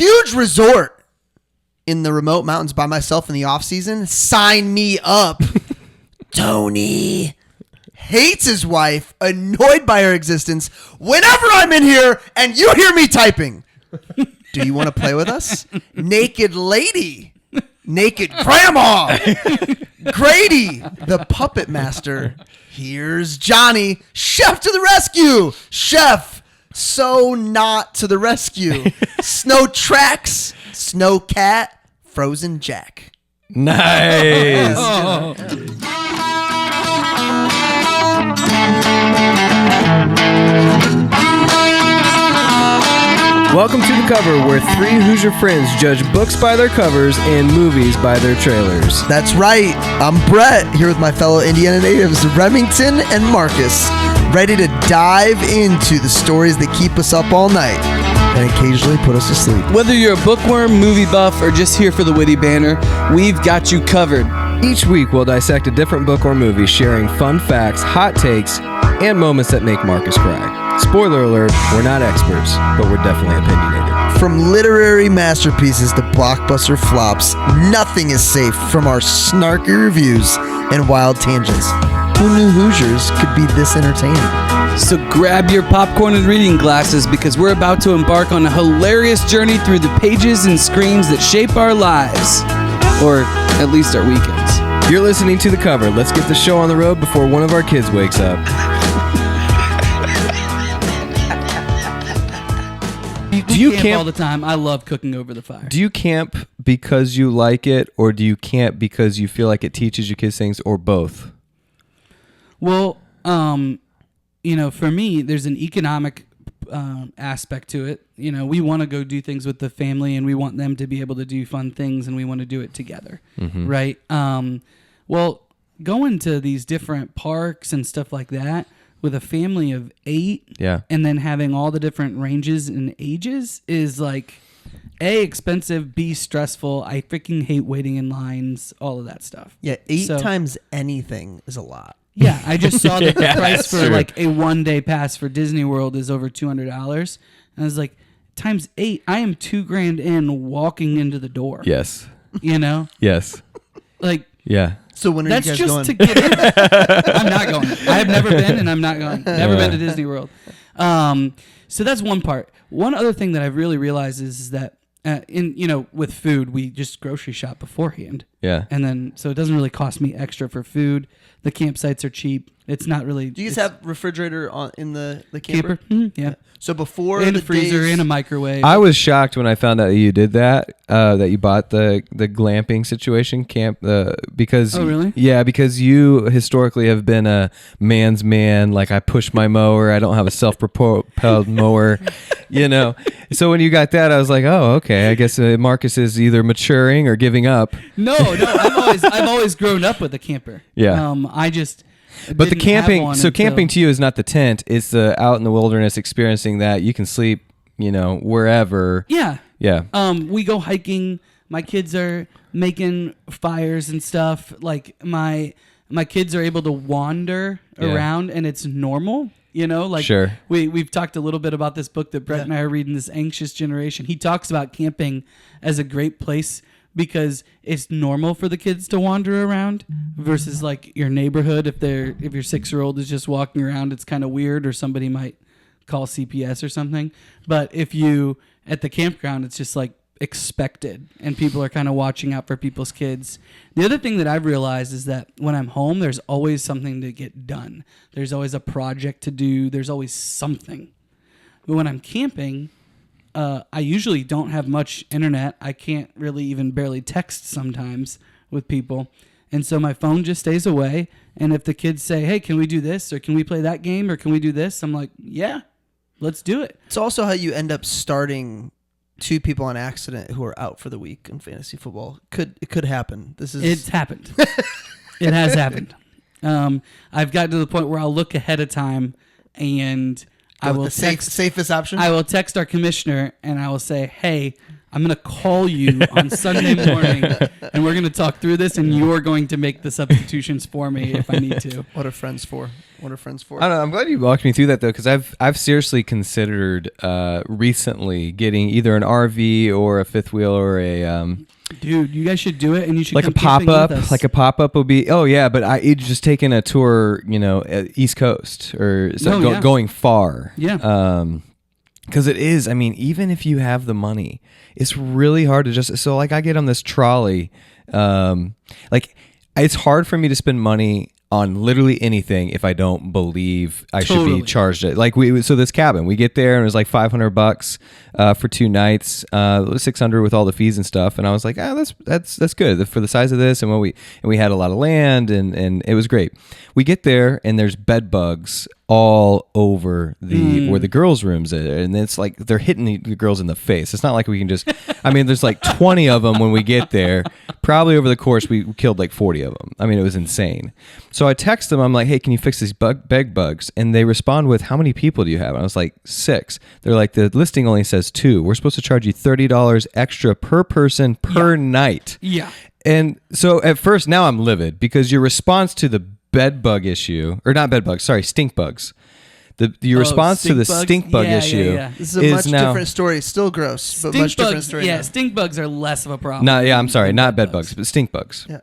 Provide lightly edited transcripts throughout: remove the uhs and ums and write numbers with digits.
huge resort in the remote mountains by myself in the off season. Sign me up. Tony hates his wife, annoyed by her existence whenever I'm in here and you hear me typing. Do you want to play with us? Naked lady. Naked grandma. Grady, the puppet master. Here's Johnny, chef to the rescue. Chef, so not to the rescue. Snow tracks, snow cat, frozen Jack. Nice. Welcome to The Cover, where three Hoosier friends judge books by their covers and movies by their trailers. That's right. I'm Brett, here with my fellow Indiana natives, Remington and Marcus, ready to dive into the stories that keep us up all night and occasionally put us to sleep. Whether you're a bookworm, movie buff, or just here for the witty banter, we've got you covered. Each week, we'll dissect a different book or movie, sharing fun facts, hot takes, and moments that make Marcus cry. Spoiler alert, we're not experts, but we're definitely opinionated. From literary masterpieces to blockbuster flops, nothing is safe from our snarky reviews and wild tangents. Who knew Hoosiers could be this entertaining? So grab your popcorn and reading glasses because we're about to embark on a hilarious journey through the pages and screens that shape our lives. Or at least our weekends. You're listening to The Cover. Let's get the show on the road before one of our kids wakes up. Do you camp all the time? I love cooking over the fire. Do you camp because you like it, or do you camp because you feel like it teaches your kids things, or both? Well, for me, there's an economic aspect to it. You know, we want to go do things with the family, and we want them to be able to do fun things, and we want to do it together, right? Well, going to these different parks and stuff like that with a family of 8, and then having all the different ranges and ages is like A, expensive, B, stressful. I freaking hate waiting in lines, all of that stuff. Yeah, 8 times anything is a lot. Yeah, I just saw that the price for like a one-day pass for Disney World is over $200, and I was like, times 8, I am $2,000 in walking into the door. Yes. You know? Yes. Like, yeah. So when are that's you guys just going? to get in. I'm not going. I have never been, and I'm not going. Never been to Disney World. So that's one part. One other thing that I've really realized is that with food, we just grocery shop beforehand. Yeah. And then, so it doesn't really cost me extra for food. The campsites are cheap. It's not really. Do you guys have refrigerator in the camper? Mm-hmm. Yeah. So before and the a freezer days, and a microwave. I was shocked when I found out that you did that. That you bought the glamping situation camp. Because oh really? Yeah, because you historically have been a man's man. Like, I push my mower. I don't have a self-propelled mower. You know. So when you got that, I was like, oh, okay. I guess Marcus is either maturing or giving up. No. I've always grown up with a camper. Yeah. I just. But the camping, camping to you is not the tent. It's the out in the wilderness experiencing that. You can sleep, wherever. Yeah. Yeah. We go hiking. My kids are making fires and stuff. Like my kids are able to wander around, and it's normal. Sure. We've talked a little bit about this book that Brett and I are reading, This Anxious Generation. He talks about camping as a great place because it's normal for the kids to wander around versus like your neighborhood. If your 6-year-old is just walking around, it's kind of weird, or somebody might call CPS or something. But if you at the campground, it's just like expected, and people are kind of watching out for people's kids. The other thing that I've realized is that when I'm home, there's always something to get done. There's always a project to do. There's always something. But when I'm camping, I usually don't have much internet. I can't really even barely text sometimes with people. And so my phone just stays away. And if the kids say, hey, can we do this? Or can we play that game? Or can we do this? I'm like, yeah, let's do it. It's also how you end up starting 2 people on accident who are out for the week in fantasy football. It could happen. It's happened. It has happened. I've gotten to the point where I'll look ahead of time and I will the safest option. I will text our commissioner and I will say, hey, I'm going to call you on Sunday morning, and we're going to talk through this, and you're going to make the substitutions for me if I need to. What are friends for? What are friends for? I don't know. I'm glad you walked me through that though, because I've seriously considered recently getting either an RV or a fifth wheel or a Dude, you guys should do it, and you should like come a pop camping up. with us. Like a pop up would be. Oh yeah, but I just taking a tour, East Coast or going far. Yeah. Because it is. I mean, even if you have the money, it's really hard to just. So like, I get on this trolley. Like, it's hard for me to spend money on literally anything if I don't believe I should be charged it. Like so this cabin, we get there and it was like $500 for 2 nights, 600 with all the fees and stuff. And I was like, that's good for the size of this. And we had a lot of land and it was great. We get there and there's bed bugs all over where the girls' rooms are, and it's like they're hitting the girls in the face. It's not like we can just. I mean, there's like 20 of them when we get there. Probably over the course we killed like 40 of them. I mean, it was insane. So I text them. I'm like, hey, can you fix these bed bugs? And they respond with, how many people do you have? And I was like, 6. They're like, the listing only says 2. We're supposed to charge you $30 extra per person per night. Yeah. And so at first, now I'm livid because your response to the bed bug issue, or not bed bugs, sorry, stink bugs. Your response to the stink bug issue This is a much different story. Still gross, but much different story. Yeah, now. Stink bugs are less of a problem. I'm sorry, not bed bugs, but stink bugs. Yeah.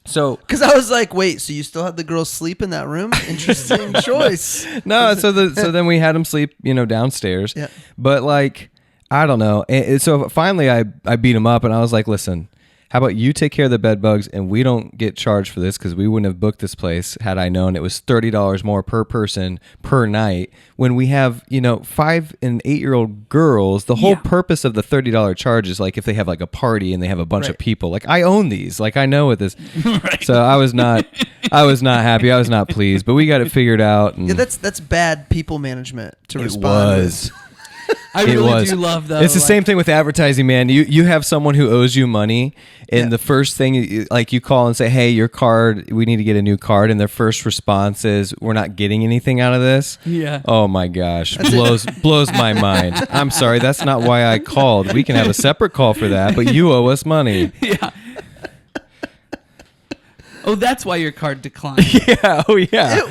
So, because I was like, wait, so you still had the girls sleep in that room? Interesting choice. No, so then we had them sleep, downstairs. Yeah. But like, I don't know. And so finally, I beat them up, and I was like, listen. How about you take care of the bed bugs and we don't get charged for this because we wouldn't have booked this place had I known it was $30 more per person per night when we have, 5 and 8-year-old girls. The whole purpose of the $30 charge is like if they have like a party and they have a bunch of people. Like I own these. Like I know what this. Right. So I was not happy. I was not pleased, but we got it figured out. And that's bad people management to respond. It was. I really do love though. It's the same thing with advertising, man. You have someone who owes you money, and the first thing, like you call and say, "Hey, your card, we need to get a new card," and their first response is, "We're not getting anything out of this." Yeah. Oh my gosh, blows my mind. I'm sorry, that's not why I called. We can have a separate call for that, but you owe us money. Yeah. Oh, that's why your card declined. Yeah. Oh yeah.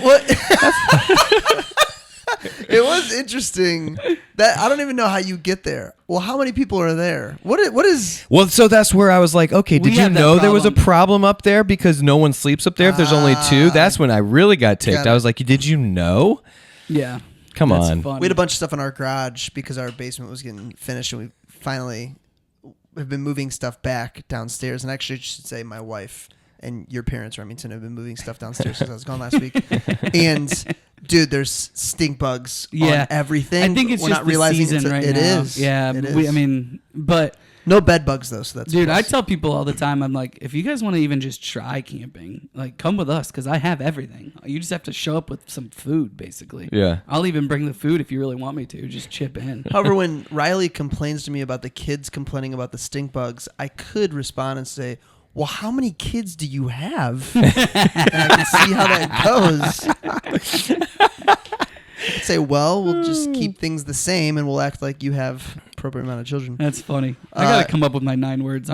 It was interesting that I don't even know how you get there. Well, how many people are there? What is? Well, so that's where I was like, okay, did you know there was a problem up there because no one sleeps up there if there's only 2? That's when I really got ticked. I was like, did you know? Yeah. Come on. Funny. We had a bunch of stuff in our garage because our basement was getting finished, and we finally have been moving stuff back downstairs. And actually, I should say my wife and your parents, Remington, have been moving stuff downstairs since I was gone last week. And dude, there's stink bugs on everything. I think it's We're just not realizing the season right it now. is. Yeah, it is. but no bed bugs though. So that's dude. I tell people all the time. I'm like, if you guys want to even just try camping, like come with us because I have everything. You just have to show up with some food, basically. Yeah. I'll even bring the food if you really want me to. Just chip in. However, when Riley complains to me about the kids complaining about the stink bugs, I could respond and say, well, how many kids do you have? And I can see how that goes. I'd say, well, we'll just keep things the same and we'll act like you have appropriate amount of children. That's funny. I gotta come up with my 9 words.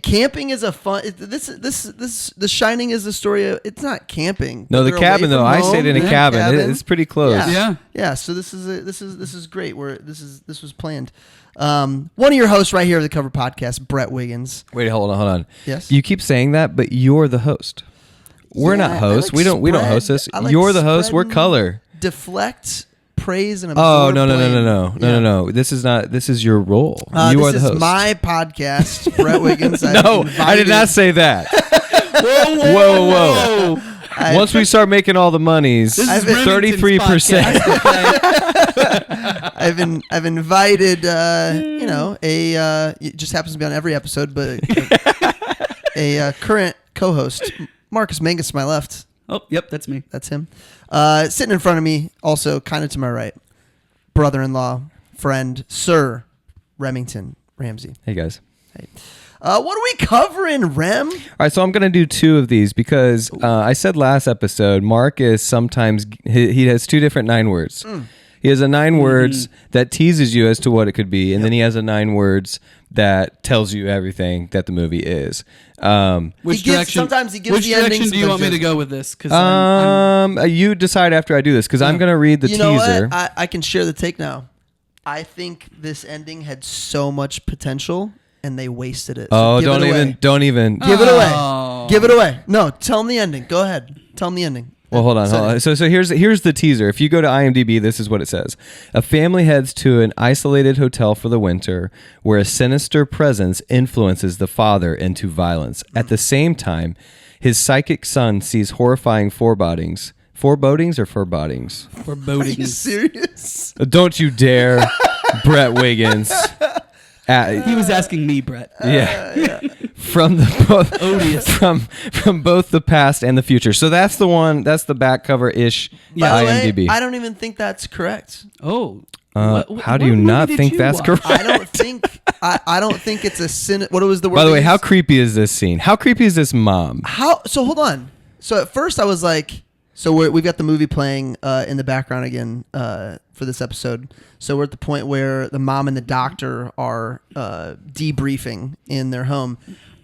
Camping is a fun. The Shining is the story of. It's not camping. No, the cabin though. I stayed in a cabin. It's pretty close. Yeah. So this is great. This was planned. One of your hosts right here at the Cover Podcast, Brett Wiggins. Wait, hold on. Yes. You keep saying that, but you're the host. We're not hosts. We don't host this. You're the host. We're color. Deflect, praise, and absorb. blame. No. This is not. This is your role. You are the host. This is my podcast, Brett Wiggins. No, I did not say that. Whoa. Once we start making all the monies, 33%. I've invited, it just happens to be on every episode, but a current co-host, Marcus Mangus, to my left. Oh, yep, that's me. That's him. Sitting in front of me, also kind of to my right, brother-in-law, friend, Sir Remington Ramsey. Hey, guys. Hey. What are we covering, Rem? All right, so I'm going to do 2 of these because I said last episode, Mark is sometimes, he has 2 different 9 words. He has a 9 words that teases you as to what it could be, and then he has a 9 words that tells you everything that the movie is. Which direction? Sometimes he gives Which the direction endings. do you want me to go with this? Because You decide after I do this, because I'm going to read the You know teaser. what? I can share the take now. I think this ending had so much potential, and they wasted it. So Don't even. Give it away. Give it away. No, tell them the ending. Go ahead. Tell them the ending. Well, hold on. So here's the teaser. If you go to IMDb, this is what it says. A family heads to an isolated hotel for the winter where a sinister presence influences the father into violence. At the same time, his psychic son sees horrifying forebodings. Forebodings or forebodings? Are you forebodings. serious? Don't you dare, Brett Wiggins. He was asking me, Brett. Yeah. From the Odious. from both the past and the future. So that's the one. That's the back cover ish. By the way, IMDb. I don't even think that's correct. Oh. How do you not think that's correct? I don't think. I don't think it's a sin. What was the word? By the they way, how used? creepy is this scene? How creepy is this mom? How? So hold on. So at first I was like, we've got the movie playing in the background again for this episode. So we're at the point where the mom and the doctor are debriefing in their home.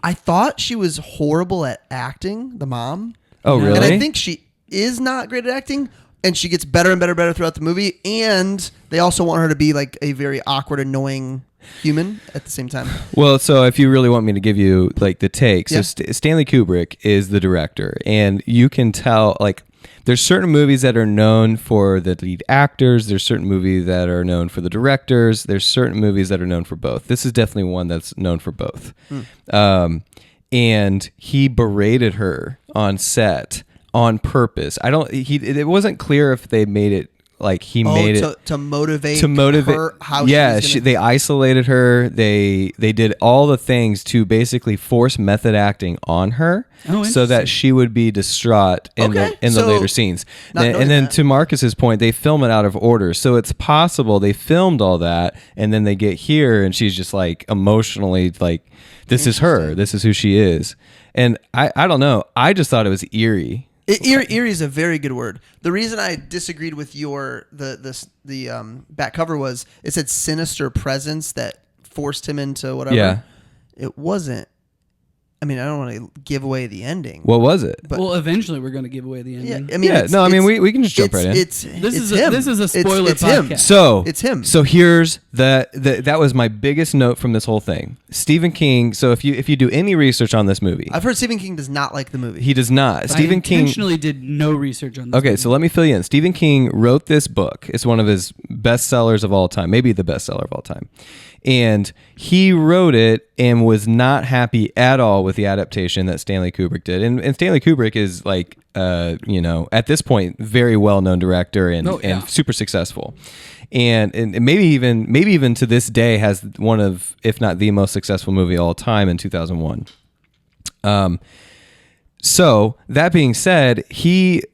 I thought she was horrible at acting, the mom. Oh, really? And I think she is not great at acting, and she gets better and better throughout the movie. And they also want her to be like a very awkward, annoying human at the same time. Well, so if you really want me to give you like the take, so Yeah. Stanley Kubrick is the director, and you can tell like there's certain movies that are known for the lead actors. There's certain movies that are known for the directors. There's certain movies that are known for both. This is definitely one that's known for both. And he berated her on set on purpose. It wasn't clear if they made it like he made it to motivate her how yeah, she was gonna... they isolated her. They did all the things to basically force method acting on her, so that she would be distraught in the later scenes. And then to Marcus's point, they film it out of order, so it's possible they filmed all that, and then they get here, and she's just like emotionally like, this is her, this is who she is, and I don't know. I just thought it was eerie. Eerie is a very good word. The reason I disagreed with the back cover was it said sinister presence that forced him into whatever. Yeah. It wasn't. I mean, I don't want to give away the ending. What was it? But Well, eventually we're going to give away the ending. yeah, I mean, we can just jump right in. This is a spoiler it's him. podcast. So It's him. So here's that was my biggest note from this whole thing. Stephen King. So if you do any research on this movie, I've heard Stephen King does not like the movie. he does not. I Stephen King. intentionally did no research on this. Okay, movie. so let me fill you in. Stephen King wrote this book. It's one of his bestsellers of all time, maybe the bestseller of all time. And he wrote it and was not happy at all with the adaptation that Stanley Kubrick did. And Stanley Kubrick is like, at this point, very well-known director and super successful. And maybe even to this day has one of, if not the most successful movie of all time in 2001. So that being said, he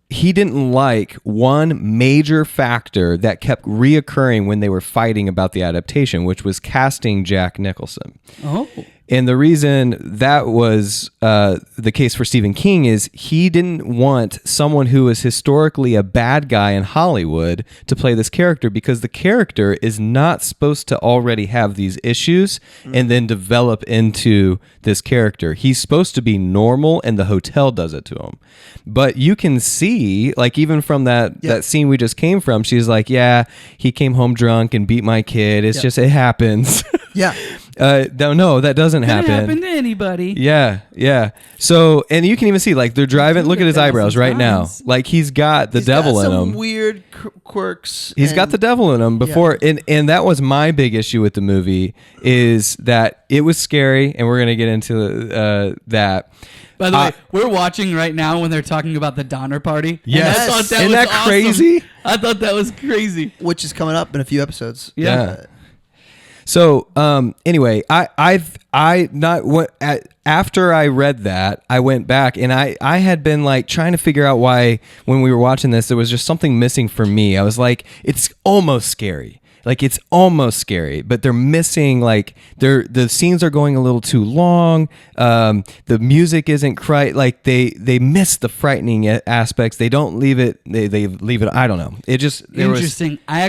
didn't like one major factor that kept reoccurring when they were fighting about the adaptation, which was casting Jack Nicholson. Oh. And the reason that was the case for Stephen King is he didn't want someone who was historically a bad guy in Hollywood to play this character, because the character is not supposed to already have these issues and then develop into this character. He's supposed to be normal, and the hotel does it to him. But you can see, like, even from that scene we just came from, she's like, yeah, he came home drunk and beat my kid. It's just, it happens. Yeah. No, that doesn't Could happen. happen to anybody. Yeah. So, and you can even see, like, they're driving. Look at his eyebrows right now. Like, he's got the devil in him. Weird quirks. He's got the devil in him before, and that was my big issue with the movie, is that it was scary, and we're gonna get into that. By the way, we're watching right now when they're talking about the Donner Party. Yes. And I thought that Isn't was that awesome. crazy? I thought that was crazy. which is coming up in a few episodes. Yeah. So anyway, after I read that, I went back and I had been like trying to figure out why when we were watching this there was just something missing for me. I was like, it's almost scary. Like it's almost scary, but they're missing like the scenes are going a little too long. The music isn't quite like they miss the frightening aspects. They don't leave it. They leave it. I don't know. It just interesting. I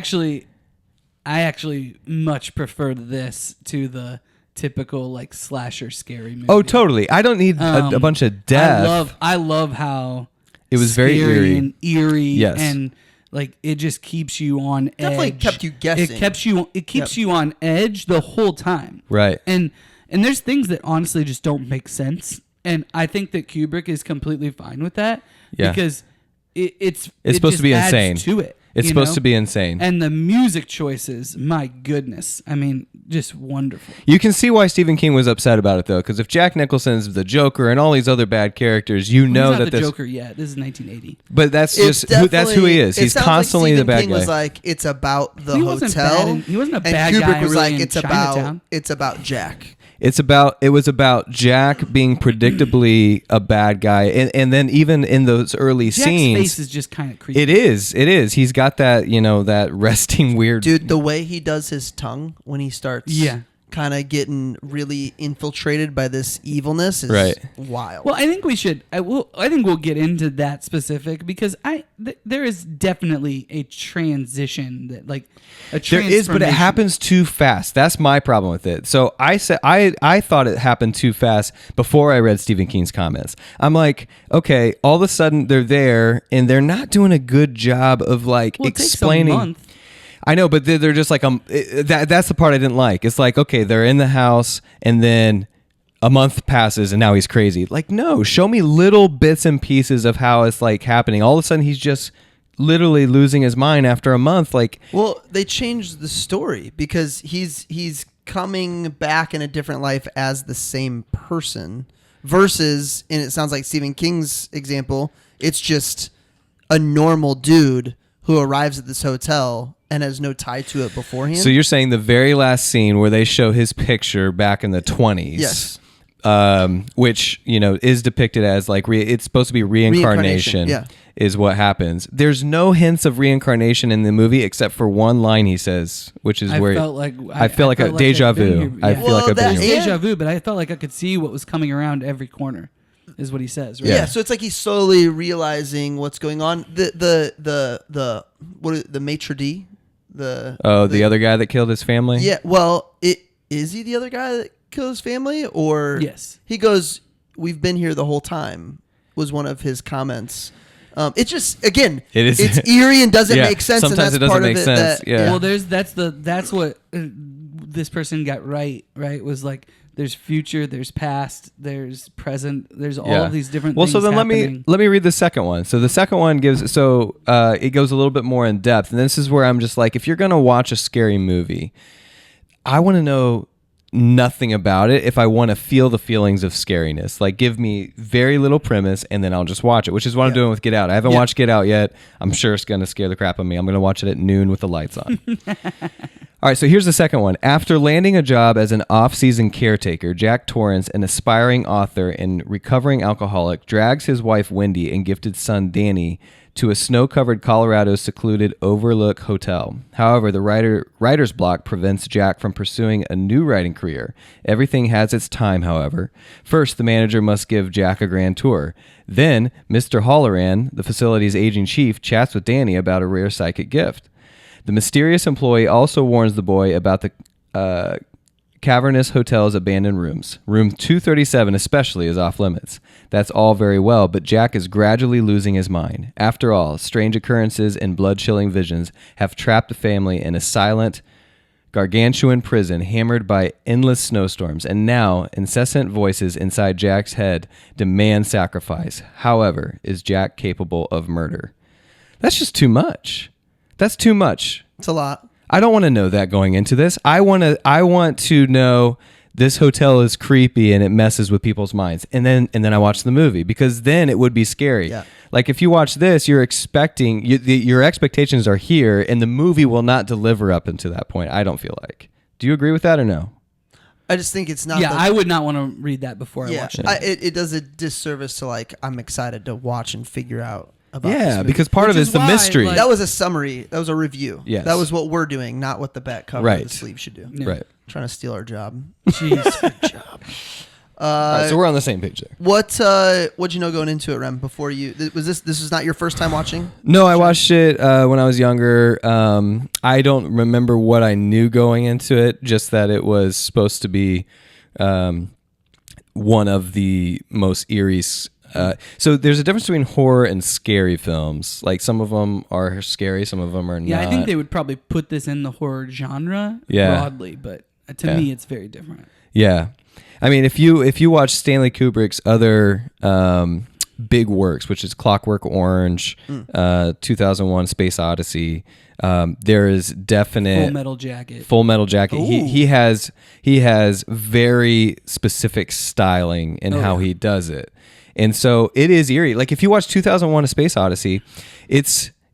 actually much prefer this to the typical like slasher scary movie. Oh, totally. I don't need a bunch of death. I love how it was very scary eerie. and eerie. Yes. And like it just keeps you on edge. Definitely kept you guessing. It keeps you on edge the whole time. Right. And there's things that honestly just don't make sense. And I think that Kubrick is completely fine with that. Yeah. Because it's supposed to be adds insane. To it. It's supposed to be insane. And the music choices, my goodness. I mean, just wonderful. You can see why Stephen King was upset about it, though, because if Jack Nicholson's the Joker and all these other bad characters, you know He's not that the Joker yet. This is 1980. But that's that's who he is. He's constantly the bad King guy. was like, it's about the He wasn't hotel. bad he wasn't a bad and Kubrick guy was really like, in Chinatown. it's about Jack. It was about Jack being predictably a bad guy, and then even in those early Jack's scenes, face is just kind of creepy. It is. He's got that that resting weird. Dude, the way he does his tongue when he starts kind of getting really infiltrated by this evilness is wild. Well, I think we should. I think we'll get into that specific because there is definitely a transition that like a There is, but it happens too fast. That's my problem with it. So I said I thought it happened too fast before I read Stephen King's comments. I'm like, okay, all of a sudden they're there and they're not doing a good job of like explaining. It takes a month. I know, but they're just like that's the part I didn't like. It's like, okay, they're in the house and then a month passes and now he's crazy. Like, no, show me little bits and pieces of how it's like happening. All of a sudden he's just literally losing his mind after a month. Like, well, they changed the story because he's coming back in a different life as the same person versus, and it sounds like Stephen King's example, it's just a normal dude who arrives at this hotel and has no tie to it beforehand. So you're saying the very last scene where they show his picture back in the 20s, yes, which is depicted as like it's supposed to be reincarnation. Yeah. Is what happens. There's no hints of reincarnation in the movie except for one line he says, which is where I feel like a deja vu. I feel like I've been here. Deja vu, but I felt like I could see what was coming around every corner. Is what he says, right? Yeah, so it's like he's slowly realizing what's going on. The maitre d', the other guy that killed his family. Yeah, well, is he the other guy that killed his family, or yes? He goes, "We've been here the whole time," was one of his comments. It's just it's eerie and doesn't make sense. Sometimes and that's it doesn't part make of it sense. Well, that's what this person got right. Was like. There's future, there's past, there's present, there's all of these different things. Well, so then happening. let me read the second one. So the second one gives it goes a little bit more in depth, and this is where I'm just like, if you're gonna watch a scary movie, I want to know nothing about it. If I want to feel the feelings of scariness, like give me very little premise, and then I'll just watch it. Which is what I'm doing with Get Out. I haven't watched Get Out yet. I'm sure it's gonna scare the crap out of me. I'm gonna watch it at noon with the lights on. All right, so here's the second one. After landing a job as an off-season caretaker, Jack Torrance, an aspiring author and recovering alcoholic, drags his wife Wendy and gifted son Danny to a snow-covered Colorado secluded Overlook Hotel. However, the writer's block prevents Jack from pursuing a new writing career. Everything has its time, however. First, the manager must give Jack a grand tour. Then, Mr. Halloran, the facility's aging chief, chats with Danny about a rare psychic gift. The mysterious employee also warns the boy about the cavernous hotel's abandoned rooms. Room 237 especially is off limits. That's all very well, but Jack is gradually losing his mind. After all, strange occurrences and blood-chilling visions have trapped the family in a silent, gargantuan prison hammered by endless snowstorms, and now incessant voices inside Jack's head demand sacrifice. However, is Jack capable of murder? That's just too much. That's too much. It's a lot. I don't want to know that going into this. I want to know this hotel is creepy and it messes with people's minds. And then I watch the movie because then it would be scary. Yeah. Like if you watch this, you're expecting your expectations are here and the movie will not deliver up until that point. I don't feel like. Do you agree with that or no? I just think it's not. Yeah, I would not want to read that before I watch it. It does a disservice to like I'm excited to watch and figure out about this Yeah, movie. because part Which of it is is the why, mystery. like- That was a summary. That was a review. Yes. That was what we're doing, not what the back cover Right. of the sleeve should do. Yeah. Right. Trying to steal our job. Jeez. Good job. All right, so we're on the same page there. What'd you know going into it, Rem? Before you this was not your first time watching? No, I watched it when I was younger. I don't remember what I knew going into it, just that it was supposed to be one of the most eerie. So there's a difference between horror and scary films. Like some of them are scary, some of them are Yeah, not. I think they would probably put this in the horror genre Yeah. broadly, but to me, it's very different. Yeah, I mean, if you watch Stanley Kubrick's other big works, which is Clockwork Orange, 2001: Space Odyssey, there is definite Full Metal Jacket. Full Metal Jacket. Ooh. He has very specific styling in how he does it, and so it is eerie. Like if you watch 2001: A Space Odyssey,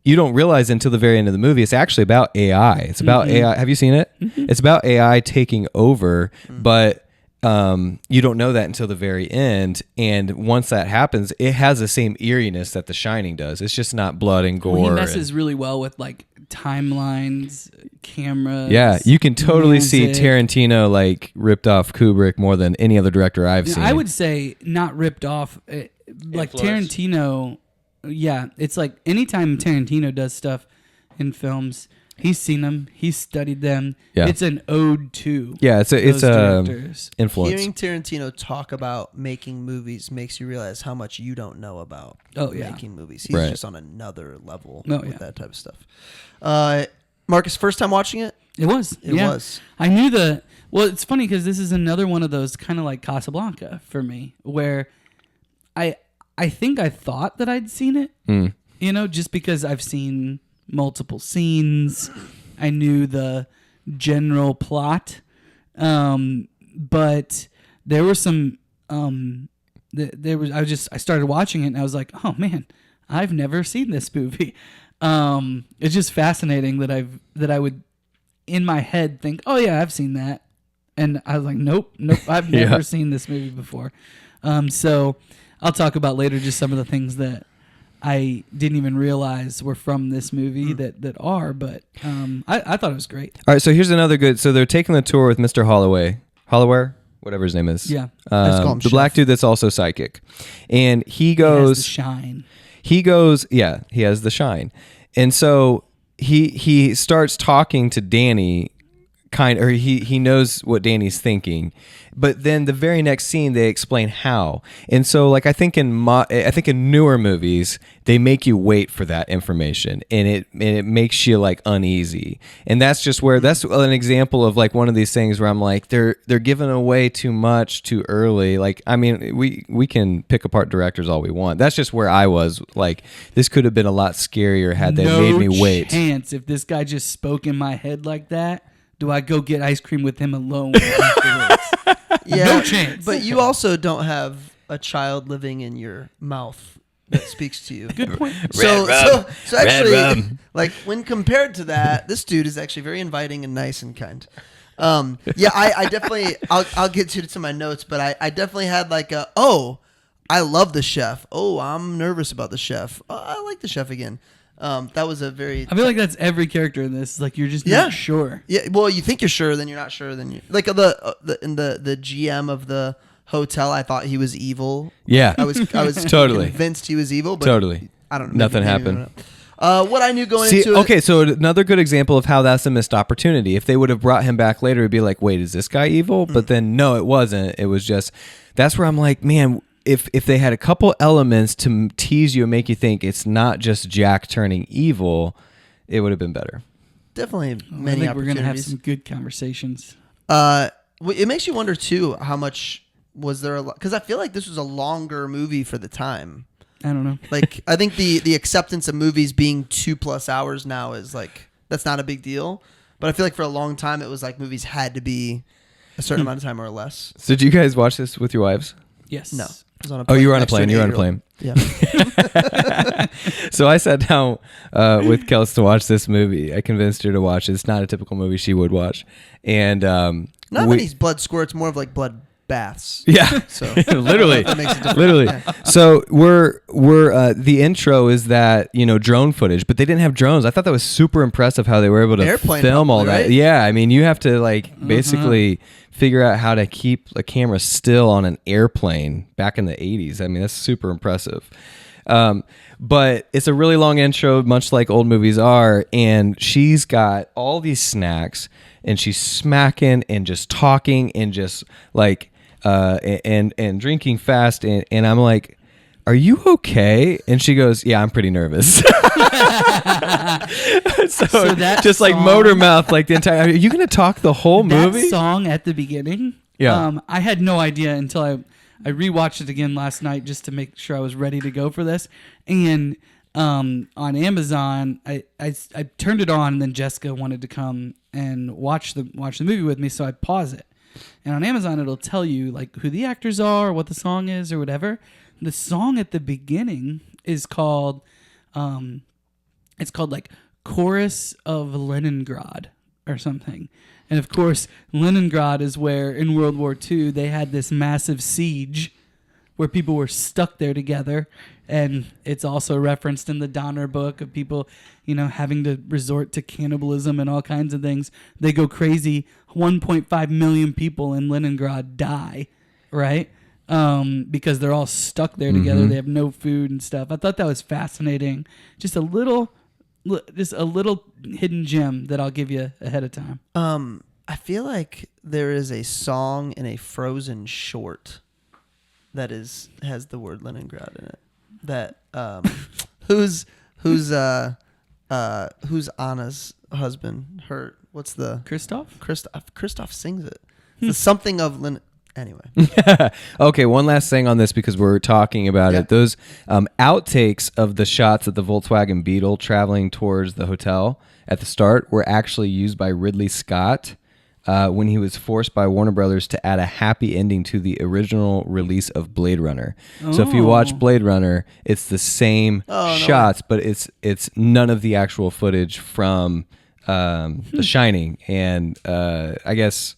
you don't realize until the very end of the movie, it's actually about AI. It's about AI. Have you seen it? It's about AI taking over, but you don't know that until the very end. And once that happens, it has the same eeriness that The Shining does. It's just not blood and gore. He messes really well with like timelines, cameras. Yeah, you can totally see music. Tarantino like ripped off Kubrick more than any other director I've seen. I would say not ripped off. Like Influenced. Tarantino, yeah, it's like anytime Tarantino does stuff in films, he's seen them, he's studied them. Yeah. It's an ode to. Yeah, it's those a directors. influence. Hearing Tarantino talk about making movies makes you realize how much you don't know about making movies. He's Right. just on another level Oh, with yeah. that type of stuff. Marcus, first time watching it? It was. It yeah. was. I knew the. Well, it's funny because this is another one of those kind of like Casablanca for me, where I think I thought that I'd seen it, you know, just because I've seen multiple scenes. I knew the general plot, but there were some. I started watching it and I was like, oh man, I've never seen this movie. It's just fascinating that I would in my head think, oh yeah, I've seen that, and I was like, nope, I've never seen this movie before. So I'll talk about later just some of the things that I didn't even realize were from this movie that are, but I thought it was great. All right, so here's another good. So they're taking the tour with Mr. Holloway, whatever his name is. Yeah. Let's call him the black Chef. dude that's also psychic, and he It has goes. the shine. He goes, yeah, he has the shine. And so he starts talking to Danny he knows what Danny's thinking. But then the very next scene they explain how. And so like I think in newer movies they make you wait for that information and it makes you like uneasy. And that's just where that's an example of like one of these things where I'm like they're giving away too much too early. Like I mean we can pick apart directors all we want. That's just where I was like this could have been a lot scarier had they made me wait. Chance if this guy just spoke in my head like that. Do I go get ice cream with him alone afterwards? Yeah, No chance. But you also don't have a child living in your mouth that speaks to you. Good point. So rum. Red actually, rum. like when compared to that, this dude is actually very inviting and nice and kind. Yeah, I definitely, I'll get to my notes, but I definitely had like I love the chef. Oh, I'm nervous about the chef. Oh, I like the chef again. That was a very. I feel like that's every character in this. Like you're just not sure. Yeah, well, you think you're sure, then you're not sure. Then you like the GM of the hotel. I thought he was evil. Yeah. I was Totally. convinced he was evil. But Totally. I don't know. Nothing happened. I don't know. What I knew going into it. Okay, so another good example of how that's a missed opportunity. If they would have brought him back later, it'd be like, wait, is this guy evil? But then no, it wasn't. It was just that's where I'm like, man. If they had a couple elements to tease you and make you think it's not just Jack turning evil, it would have been better. Definitely I many think we're gonna have opportunities. some good conversations. It makes you wonder too how much was there because I feel like this was a longer movie for the time. I don't know. Like I think the acceptance of movies being 2+ hours now is like that's not a big deal. But I feel like for a long time it was like movies had to be a certain amount of time or less. So did you guys watch this with your wives? Yes. No. I was on a Oh, you were on a next to plane. an You were on a 8-year-old. plane. Yeah. So I sat down with Kels to watch this movie. I convinced her to watch it. It's not a typical movie she would watch. And Not many blood squirts, more of like blood baths. Yeah. So Literally. that makes it different. Literally. Yeah. So we're the intro is that, drone footage, but they didn't have drones. I thought that was super impressive how they were able to Airplane film all probably, that. right? Yeah. I mean, you have to basically figure out how to keep a camera still on an airplane back in the 80s. I mean, that's super impressive. But it's a really long intro, much like old movies are. And she's got all these snacks and she's smacking and just talking and just and drinking fast. And I'm like, are you okay? And she goes, yeah, I'm pretty nervous. so that just like song- motor mouth, like the entire, are you going to talk the whole movie? That song at the beginning, Yeah. I had no idea until I rewatched it again last night just to make sure I was ready to go for this. And on Amazon, I turned it on, and then Jessica wanted to come and watch the movie with me, so I pause it. And on Amazon, it'll tell you like who the actors are, what the song is, or whatever. The song at the beginning is called, it's called like Chorus of Leningrad or something. And of course, Leningrad is where in World War II they had this massive siege where people were stuck there together. And it's also referenced in the Donner book of people, having to resort to cannibalism and all kinds of things. They go crazy. 1.5 million people in Leningrad die, right? Because they're all stuck there together. Mm-hmm. They have no food and stuff. I thought that was fascinating. Just a little hidden gem that I'll give you ahead of time. I feel like there is a song in a Frozen short that has the word Leningrad in it. That who's Anna's husband? What's the Christoph? Christoph sings it. The something of Lenin. Anyway. Okay, one last thing on this because we're talking about it. Those outtakes of the shots of the Volkswagen Beetle traveling towards the hotel at the start were actually used by Ridley Scott when he was forced by Warner Brothers to add a happy ending to the original release of Blade Runner. So if you watch Blade Runner, it's the same shots, but it's none of the actual footage from The Shining. And I guess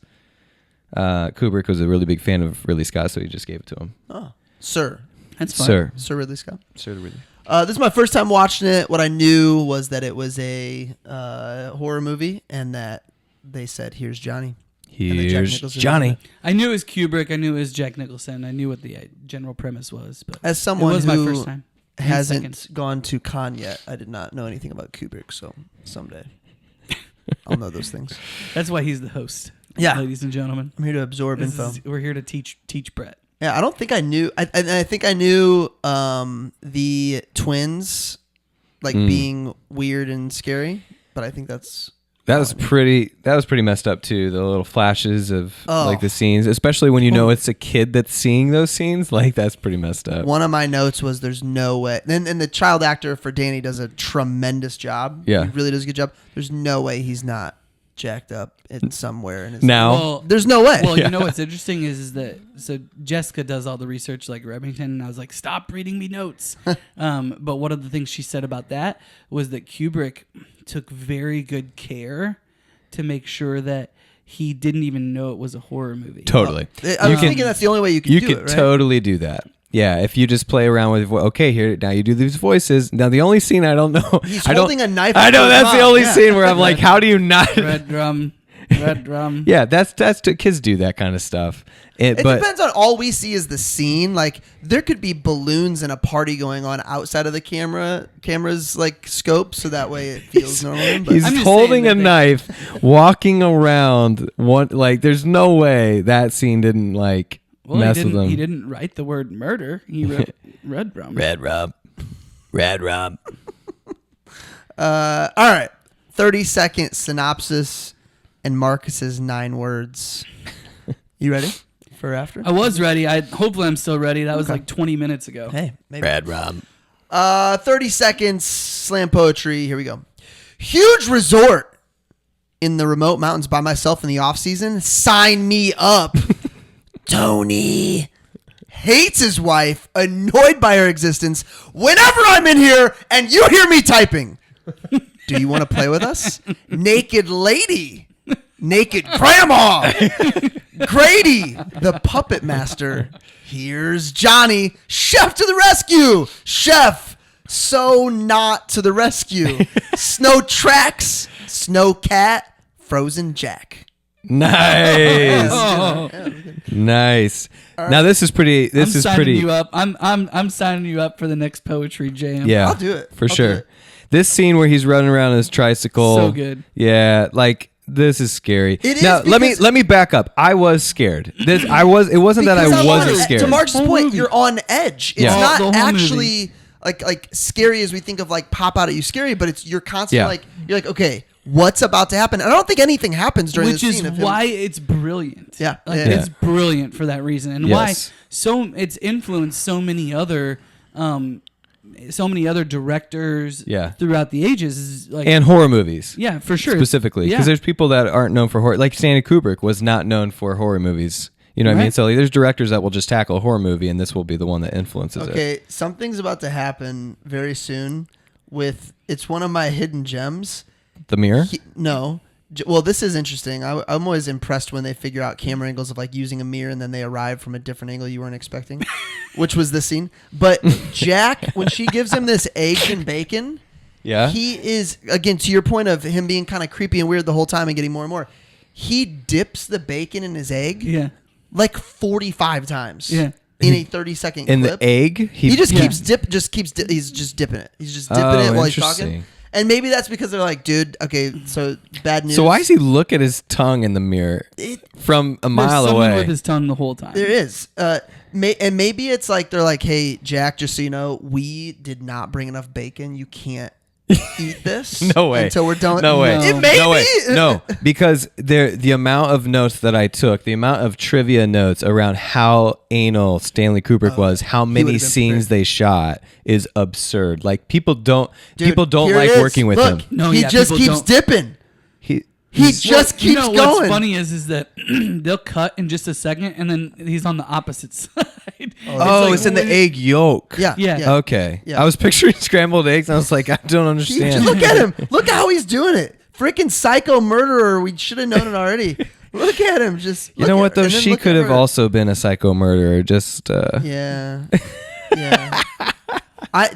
Kubrick was a really big fan of Ridley Scott, so he just gave it to him. Oh, Sir. That's fine. Sir Ridley Scott. Sir Ridley. This is my first time watching it. What I knew was that it was a horror movie, and that they said, "Here's Johnny." Here's Johnny. I knew it was Kubrick. I knew it was Jack Nicholson. I knew what the general premise was. But As someone it was who my first time. hasn't gone to Cannes yet, I did not know anything about Kubrick. So someday I'll know those things. That's why he's the host. Yeah. Ladies and gentlemen. I'm here to absorb info. We're here to teach Brett. Yeah, I don't think I knew. I think I knew the twins being weird and scary, but I think that was pretty messed up too. The little flashes of the scenes, especially when it's a kid that's seeing those scenes. Like that's pretty messed up. One of my notes was there's no way. And the child actor for Danny does a tremendous job. Yeah, he really does a good job. There's no way he's not jacked up in somewhere in his now. Well, there's no way. Well, you know what's interesting is that so Jessica does all the research like Remington, and I was like, stop reading me notes. But one of the things she said about that was that Kubrick took very good care to make sure that he didn't even know it was a horror movie. Totally. I was thinking that's the only way you could do it, right? Totally do that. Yeah, if you just play around with, okay, here, now you do these voices. Now, the only scene I don't know. He's holding a knife. I know, that's the only scene where I'm like, how do you not? Red drum. Yeah, that's kids do that kind of stuff. It depends on all we see is the scene. Like, there could be balloons and a party going on outside of the camera's like scope, so that way it feels normal. But He's holding a knife, walking around. There's no way that scene didn't mess with him. He didn't write the word murder. He wrote red rum. Red rum. All right. 30-second synopsis and Marcus's 9 words. You ready for after? I was ready. Hopefully I'm still ready. That was like 20 minutes ago. Hey, maybe. Red rum. 30 seconds, slam poetry. Here we go. Huge resort in the remote mountains by myself in the off season. Sign me up. Tony hates his wife, annoyed by her existence whenever I'm in here and you hear me typing. Do you want to play with us? Naked lady. naked grandma. Grady, the puppet master. Here's Johnny, chef to the rescue. Chef, so not to the rescue. Snow tracks, snow cat, frozen Jack. Nice. Nice. Now this is pretty. This I'm is signing pretty. you up. I'm signing you up for the next poetry jam. Yeah, I'll do it. for I'll do sure. it. This scene where he's running around on his tricycle. So good. Yeah, like this is scary. It is now let because- me back up. I was scared. It wasn't that Because I wasn't scared. To Mark's Whole point, movie. you're on edge. It's Yeah. The not whole actually like scary as we think of, like pop out at you scary, but it's you're constantly Yeah. like you're like, okay, what's about to happen? And I don't think anything happens during Which this is scene. of him. why it's brilliant. Yeah. Like, Yeah. it's brilliant for that reason, and Yes. why it's influenced so many other directors Yeah. throughout the ages. Is like, and horror movies. yeah, for sure, Specifically, because Yeah. there's people that aren't known for horror. Like Stanley Kubrick was not known for horror movies. You know what I mean? Right. So like, there's directors that will just tackle a horror movie, and this will be the one that influences it. Okay, something's about to happen very soon. It's one of my hidden gems. The Mirror. No. Well, this is interesting. I'm always impressed when they figure out camera angles of like using a mirror and then they arrive from a different angle you weren't expecting, which was this scene. But Jack, when she gives him this eggs and bacon, Yeah. he is, again, to your point of him being kind of creepy and weird the whole time and getting more and more, he dips the bacon in his egg yeah, like 45 times Yeah. in a 30-second In clip. the egg, He just Yeah. keeps he's just dipping it. He's just dipping Oh, it while he's talking. interesting. And maybe that's because they're like, dude, okay, so bad news. So why does he look at his tongue in the mirror It, from a There's mile someone away? with his tongue the whole time. there is. And maybe it's like they're like, hey, Jack, just so you know, we did not bring enough bacon. You can't eat this. No way. Until we're done. No way. No. It may No way. be. No, because the amount of notes that I took, the amount of trivia notes around how anal Stanley Kubrick was, how many would've been scenes they shot is absurd. Like people don't Dude, like here it is. working with Look, him. No, he yeah, just people keeps don't. dipping. He just keeps you know, going. What's funny is that they'll cut in just a second, and then he's on the opposite side. Oh, it's in the what- egg yolk. Yeah. Yeah. Okay. Yeah. I was picturing scrambled eggs, and I was like, I don't He understand. look at him. Look how he's doing it. Freaking psycho murderer. We should have known it already. Look at him. Just You know look what at- though? and then She look could at have her. also been a psycho murderer. Just Yeah. Yeah.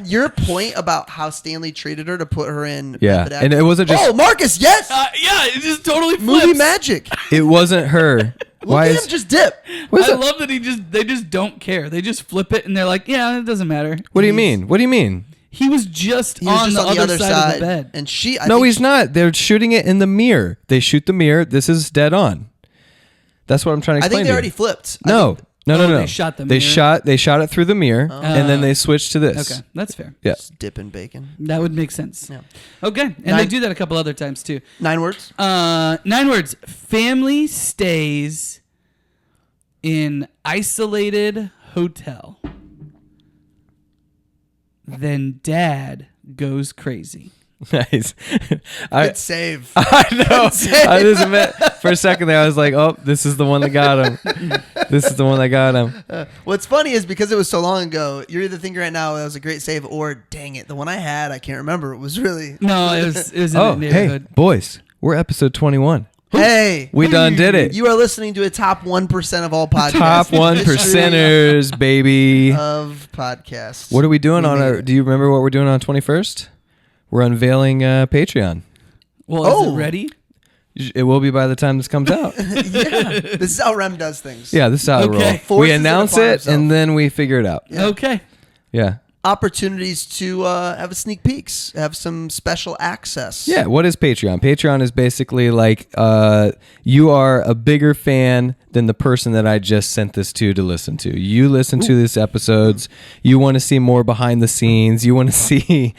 Your point about how Stanley treated her to put her in. yeah. method And acting- it wasn't just Oh, Marcus, yes. Yeah, it just totally flips. Movie magic. it wasn't her. Look Why at is him just dip. what is I it? love that they just don't care. They just flip it and they're like, yeah, it doesn't matter. What do you mean? What do you mean? He was just, He was on, just the other side of the bed. and she. I No, think he's not. They're shooting it in the mirror. They shoot the mirror. This is dead on. That's what I'm trying to I explain. think they to already you. flipped. No. No. they shot the They mirror? shot it through the mirror, and then they switched to this. Okay, that's fair. Yeah. Just dipping bacon. That would make sense. Yeah. Okay, and they Nine- do that a couple other times too. 9 words. 9 words. Family stays in isolated hotel. Then dad goes crazy. Nice. Good save. I know. I just meant for a second there. I was like, "Oh, this is the one that got him. This is the one that got him." What's funny is because it was so long ago, you're either thinking right now that was a great save, or dang it, the one I had, I can't remember. It was really. No, it was in Oh, the hey, neighborhood. boys, we're episode 21. Hey, We done did it. you are listening to a top 1% of all podcasts. Top in the one history percenters, baby. of podcasts. What are we doing We on made our? it. Do you remember what we're doing on 21st? We're unveiling Patreon. Well, Oh. is it ready? It will be by the time this comes out. Yeah, this is how Rem does things. Yeah, this is how it Okay. rolls. Forces We it announce upon it himself. and then we figure it out. Yeah. Okay. Yeah. Opportunities to have a sneak peeks, have some special access. Yeah, what is Patreon? Patreon is basically like you are a bigger fan than the person that I just sent this to listen to. You listen to these episodes. You want to see more behind the scenes. You want to see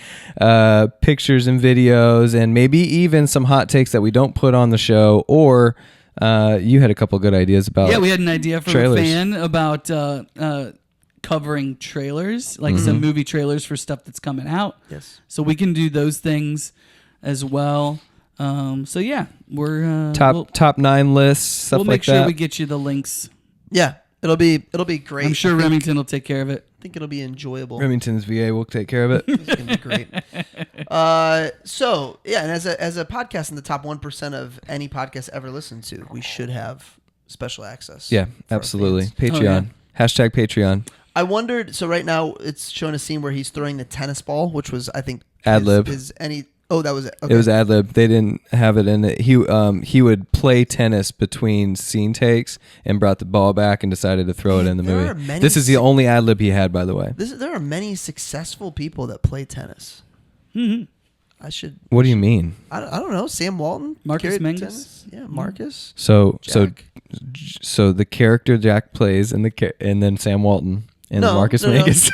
pictures and videos and maybe even some hot takes that we don't put on the show. Or you had a couple good ideas about Yeah, we had an idea from trailers. a fan about covering trailers, like some movie trailers for stuff that's coming out. Yes. So we can do those things as well. So yeah, we're top 9 lists, stuff we'll like make sure that. we get you the links. Yeah. It'll be great. I'm sure I think Remington will take care of it. think it'll be enjoyable. Remington's VA will take care of it. It's gonna be great. So yeah, and as a podcast in the top 1% of any podcast ever listened to, we should have special access. Yeah, for our absolutely. fans. Patreon. Oh, yeah. Hashtag Patreon. I wondered. So right now it's showing a scene where he's throwing the tennis ball, which was I think Ad lib. That was it. Okay. It was ad lib. They didn't have it in it. He would play tennis between scene takes and brought the ball back and decided to throw it in the There are movie. many This is the only ad lib he had, by the way. There are many successful people that play tennis. Mm-hmm. I should. What do you mean? I don't know. Sam Walton, Marcus carried Mangus? tennis? Yeah, Marcus. So Jack. so the character Jack plays and then Sam Walton and Marcus Mangus.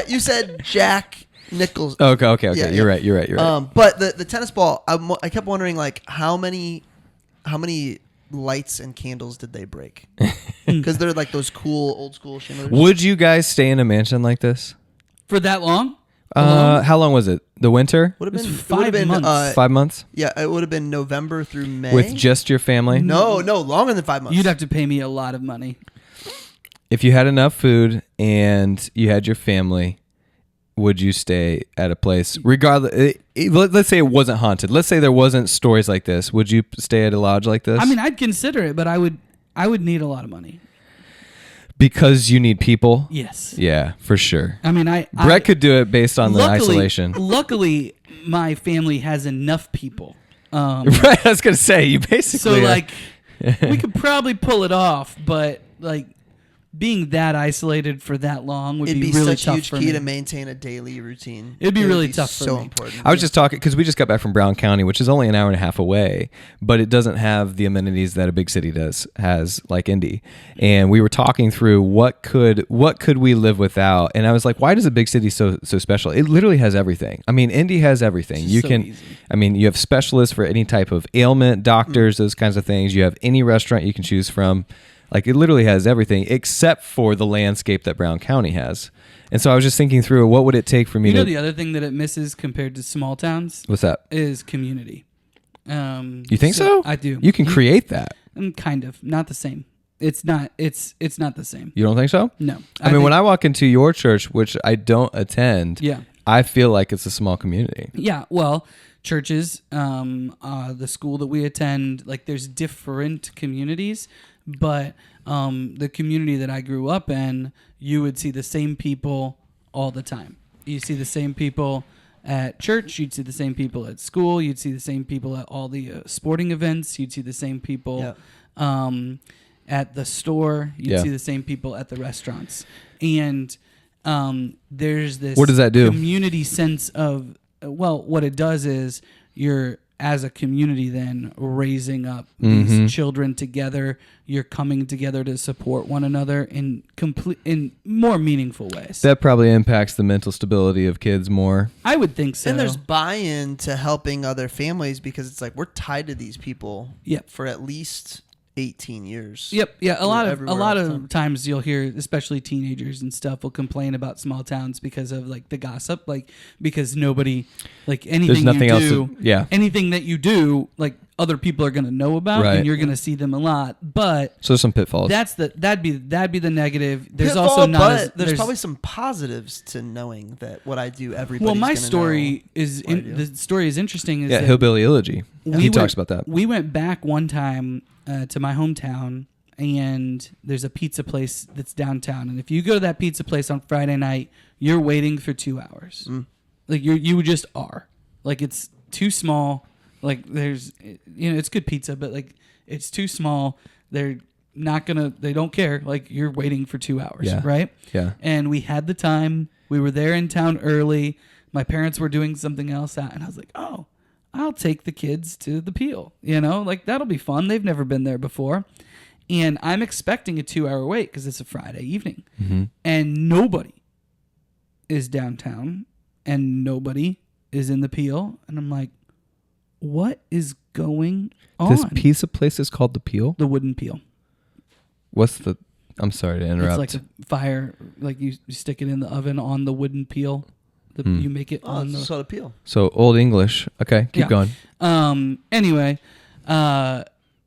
you said Jack Nicholson. Okay. Yeah, You're right. But the tennis ball, I kept wondering like how many lights and candles did they break? Because they're like those cool old school shimmers. Would you guys stay in a mansion like this? For that long? How long was it? The winter? Would have It was been 5 months. 5 months? Yeah, it would have been November through May. With just your family? no, longer than 5 months. You'd have to pay me a lot of money. If you had enough food and you had your family, would you stay at a place regardless? Let's say it wasn't haunted. Let's say there wasn't stories like this. Would you stay at a lodge like this? I mean, I'd consider it, but I would need a lot of money. Because you need people? Yes. Yeah, for sure. I mean, Brett could do it based on the isolation. Luckily, my family has enough people. Right, I was going to say, you basically... So, like, we could probably pull it off, but, like, being that isolated for that long would It'd be really such a tough huge for key me. to maintain a daily routine. It'd be It would really tough for so me. important. I was just talking because we just got back from Brown County, which is only an hour and a half away, but it doesn't have the amenities that a big city has, like Indy. And we were talking through what could we live without, and I was like, why does a big city so special? It literally has everything. I mean, Indy has everything. It's You so can, easy. I mean, you have specialists for any type of ailment, doctors, those kinds of things. You have any restaurant you can choose from. Like, it literally has everything except for the landscape that Brown County has. And so I was just thinking through, what would it take for me You know, to... the other thing that it misses compared to small towns What's that? is community. You think so? I do. You can create that. Kind of. Not the same. It's not the same. You don't think so? No. I mean, when I walk into your church, which I don't attend, Yeah. I feel like it's a small community. Yeah, well, churches, the school that we attend, like there's different communities, but the community that I grew up in, you would see the same people all the time. You see the same people at church, you'd see the same people at school, you'd see the same people at all the sporting events, you'd see the same people at the store, you'd see the same people at the restaurants. And there's this What does that do? community sense of, well, what it does is you're, as a community, then raising up these children together. You're coming together to support one another in more meaningful ways. That probably impacts the mental stability of kids more. I would think so. And there's buy-in to helping other families because it's like we're tied to these people for at least 18 years. Yep. Yeah. A lot everywhere all the of time. times you'll hear, especially teenagers and stuff, will complain about small towns because of like the gossip, like because nobody, like anything There's nothing you else do, anything that you do, like other people are going to know about, Right. and you're going to see them a lot. But So there's some pitfalls. that'd be the negative. There's Pitfall, also not. but as, there's probably some positives to knowing that what I do, everybody. well, my story is what I do. the story is interesting. Is yeah, that Hillbilly Eulogy. He talks about that. We went back one time to my hometown, and there's a pizza place that's downtown. And if you go to that pizza place on Friday night, you're waiting for 2 hours. Like you just are. Like it's too small. Like there's, it's good pizza, but like it's too small. They don't care. Like you're waiting for 2 hours, right? Yeah. And we had the time. We were there in town early. My parents were doing something else out, and I was like, oh, I'll take the kids to the Peel. Like that'll be fun. They've never been there before. And I'm expecting a 2-hour wait because it's a Friday evening. And nobody is downtown and nobody is in the Peel. And I'm like, what is going on? This pizza place is called the Peel? The Wooden Peel. I'm sorry to interrupt. It's like a fire, like you stick it in the oven on the wooden peel. You make it on the... It's called a peel. So Old English. Okay, keep going. Anyway,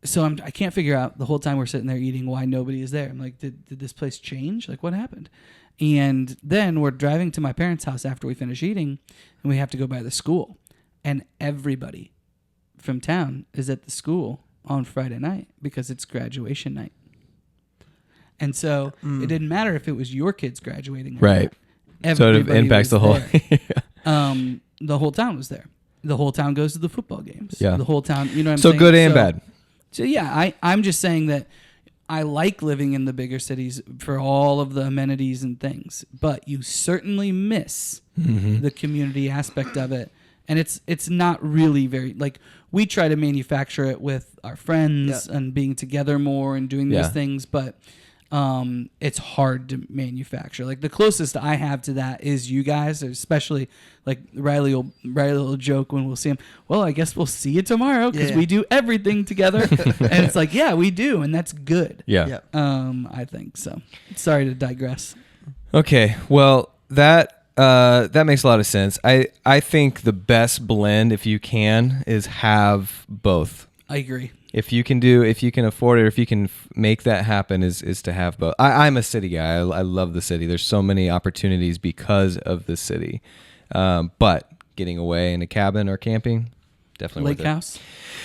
I can't figure out the whole time we're sitting there eating why nobody is there. I'm like, did this place change? Like, what happened? And then we're driving to my parents' house after we finish eating, and we have to go by the school. And everybody from town is at the school on Friday night because it's graduation night. And so it didn't matter if it was your kids graduating or Right. not. So it Everybody impacts was the whole. there. The whole town was there. The whole town goes to the football games. Yeah. The whole town, you know what I'm So saying? good and bad. So yeah, I'm just saying that I like living in the bigger cities for all of the amenities and things, but you certainly miss the community aspect of it. And it's not really very, like, we try to manufacture it with our friends and being together more and doing these things, but it's hard to manufacture. Like, the closest I have to that is you guys, especially like Riley will joke when we'll see him, well, I guess we'll see you tomorrow because we do everything together. And it's like, yeah, we do, and that's good. Yeah. I think so. Sorry to digress. Okay. Well, that makes a lot of sense. I think the best blend, if you can, is have both. I agree. If you can afford it, or if you can make that happen, is to have both. I'm a city guy. I love the city. There's so many opportunities because of the city. But getting away in a cabin or camping, definitely Lake worth it. house.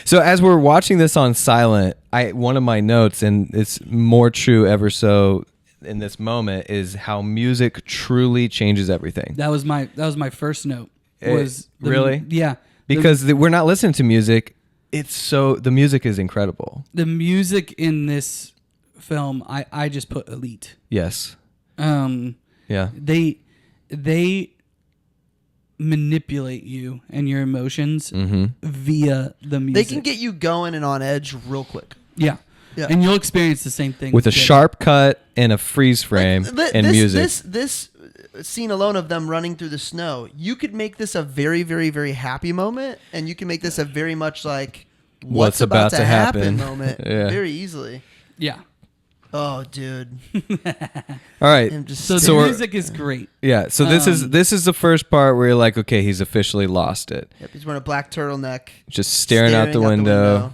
So as we're watching this on silent, one of my notes, and it's more true ever so in this moment, is how music truly changes everything. That was my first note. Was really? Yeah. Because we're not listening to music. The music is incredible. The music in this film, I just put elite. Yes. Yeah. They manipulate you and your emotions via the music. They can get you going and on edge real quick. Yeah. And you'll experience the same thing with a sharp cut and a freeze frame and music. This scene alone of them running through the snow, you could make this a very, very, very happy moment, and you can make this a very much like what's about to happen moment very easily. Yeah. Oh, dude. All right. So the music is great. Yeah. So this is the first part where you're like, okay, he's officially lost it. Yep. He's wearing a black turtleneck, just staring out the window,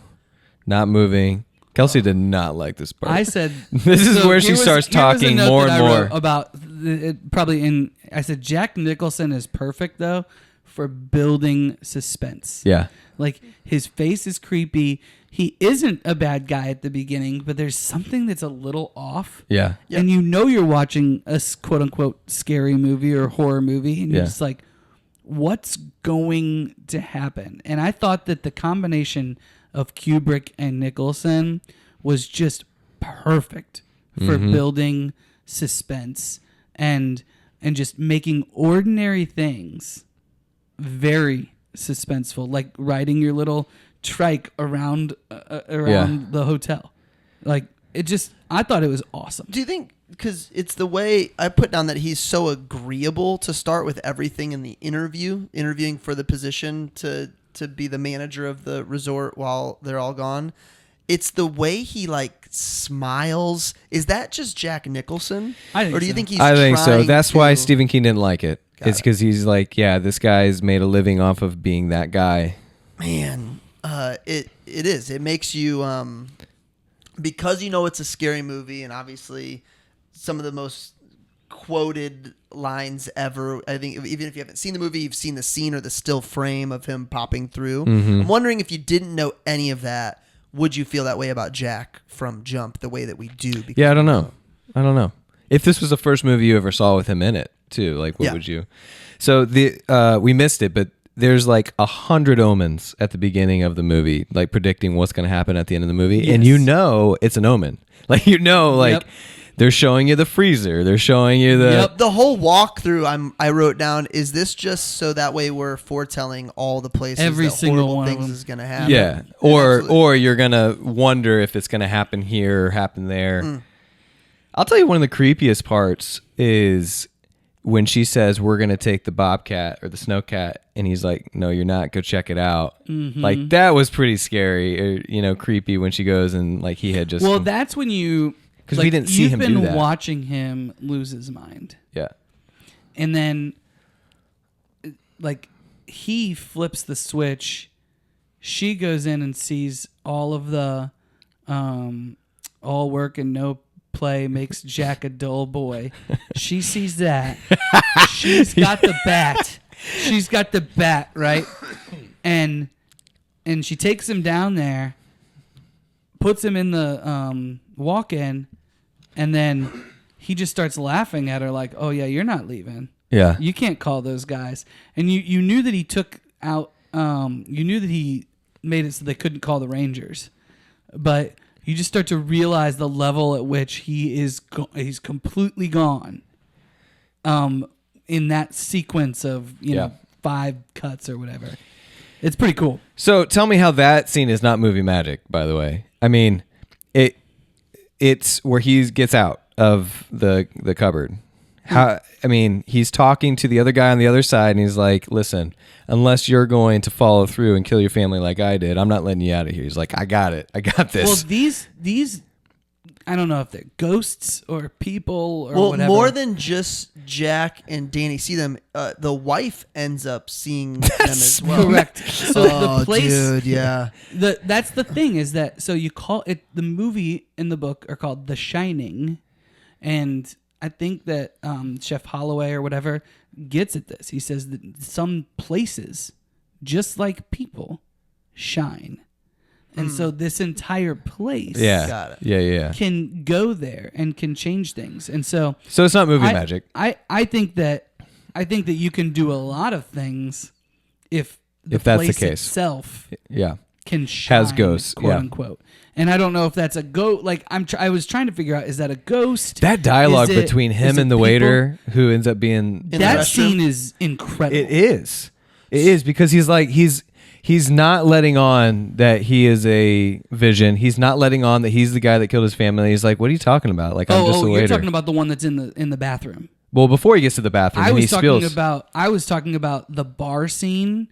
not moving. Kelsey did not like this part. I said this is where she starts talking more and more about I said Jack Nicholson is perfect though for building suspense. Yeah. Like, his face is creepy. He isn't a bad guy at the beginning, but there's something that's a little off. Yeah. And you know you're watching a quote unquote scary movie or horror movie, and you're just like, what's going to happen? And I thought that the combination of Kubrick and Nicholson was just perfect for building suspense and just making ordinary things very suspenseful, like riding your little trike around the hotel. Like, I thought it was awesome. Do you think, because it's the way I put down that he's so agreeable to start with everything in the interviewing for the position to be the manager of the resort while they're all gone. It's the way he like smiles. Is that just Jack Nicholson? I think think he's I think so. trying That's to- why Stephen King didn't like it. It's it. because he's like, yeah, this guy's made a living off of being that guy. Man, it is. It makes you because you know it's a scary movie, and obviously some of the most quoted lines ever. I think even if you haven't seen the movie, you've seen the scene or the still frame of him popping through. I'm wondering if you didn't know any of that, would you feel that way about Jack from Jump the way that we do? Yeah, I don't know. If this was the first movie you ever saw with him in it, too, like what would you? So we missed it, but there's like 100 omens at the beginning of the movie, like predicting what's going to happen at the end of the movie, and you know it's an omen. Like they're showing you the freezer, they're showing you the whole walkthrough. I wrote down, is this just so that way we're foretelling all the places every that single horrible one things of them is going to happen? Yeah, or you're gonna wonder if it's gonna happen here or happen there. I'll tell you, one of the creepiest parts is when she says we're gonna take the bobcat or the snowcat, and he's like, "No, you're not. Go check it out." Like, that was pretty scary, or, creepy when she goes and like he had just. Well, that's when you, because we didn't see him do that. You've been watching him lose his mind. Yeah. And then, like, he flips the switch. She goes in and sees all of the all work and no play makes Jack a dull boy. She sees that. She's got the bat. She's got the bat, right? And she takes him down there, puts him in the walk-in, and then he just starts laughing at her like, oh, yeah, you're not leaving. Yeah. You can't call those guys. And you knew that he took out, you knew that he made it so they couldn't call the Rangers. But you just start to realize the level at which he's completely gone in that sequence of, you know, 5 cuts or whatever. It's pretty cool. So tell me how that scene is not movie magic, by the way. I mean, it's where he gets out of the cupboard. I mean, he's talking to the other guy on the other side, and he's like, listen, unless you're going to follow through and kill your family like I did, I'm not letting you out of here. He's like, I got it. I got this. Well, these I don't know if they're ghosts or people or whatever. More than just Jack and Danny see them, the wife ends up seeing them as well. Correct. So the place, dude, yeah. That's the thing is that, so you call it, the movie and the book are called The Shining, and I think that Chef Holloway or whatever gets at this. He says that some places, just like people, shine. And so this entire place Got it. Yeah. can go there and can change things. And so So it's not movie magic. I think that you can do a lot of things if If that's the place case. itself Yeah. can shine, Has ghosts, quote yeah. unquote. And I don't know if that's a ghost. Like I was trying to figure out, is that a ghost? That dialogue Is it- between is him it and the people? waiter, who ends up being the That restroom? scene is incredible. It is. It is, because he's like he's not letting on that he is a vision. He's not letting on that he's the guy that killed his family. He's like, what are you talking about? Like, I'm just a you're waiter. talking about the one that's in the bathroom. Well, before he gets to the bathroom, I and he was talking spills. about the bar scene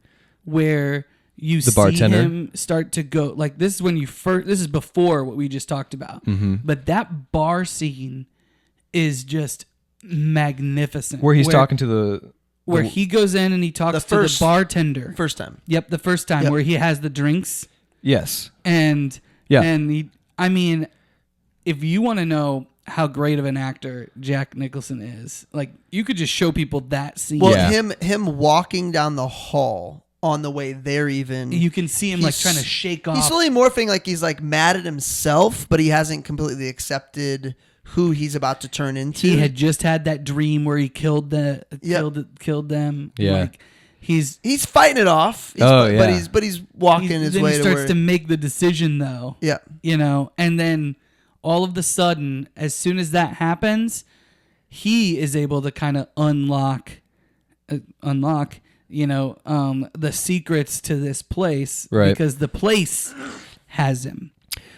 where you see bartender? him start to go, like, this is when this is before what we just talked about. Mm-hmm. But that bar scene is just magnificent. where he's talking to the where he goes in and he talks to the bartender. First time. Yep, the first time Yep. where he has the drinks yes. and Yeah. I mean, if you want to know how great of an actor Jack Nicholson is, like, you could just show people that scene. Well, Yeah. him walking down the hall on the way there, even You can see him like he's- trying to shake off. He's slowly morphing, like he's like mad at himself, but he hasn't completely accepted who he's about to turn into. He had just had that dream where he killed Yep. killed them. Yeah. Like, he's fighting it off. But he's walking his then way he to starts where. to make the decision though. Yeah. You know, and then all of the sudden, as soon as that happens, he is able to kind of unlock, you know, the secrets to this place, Right. because the place has him.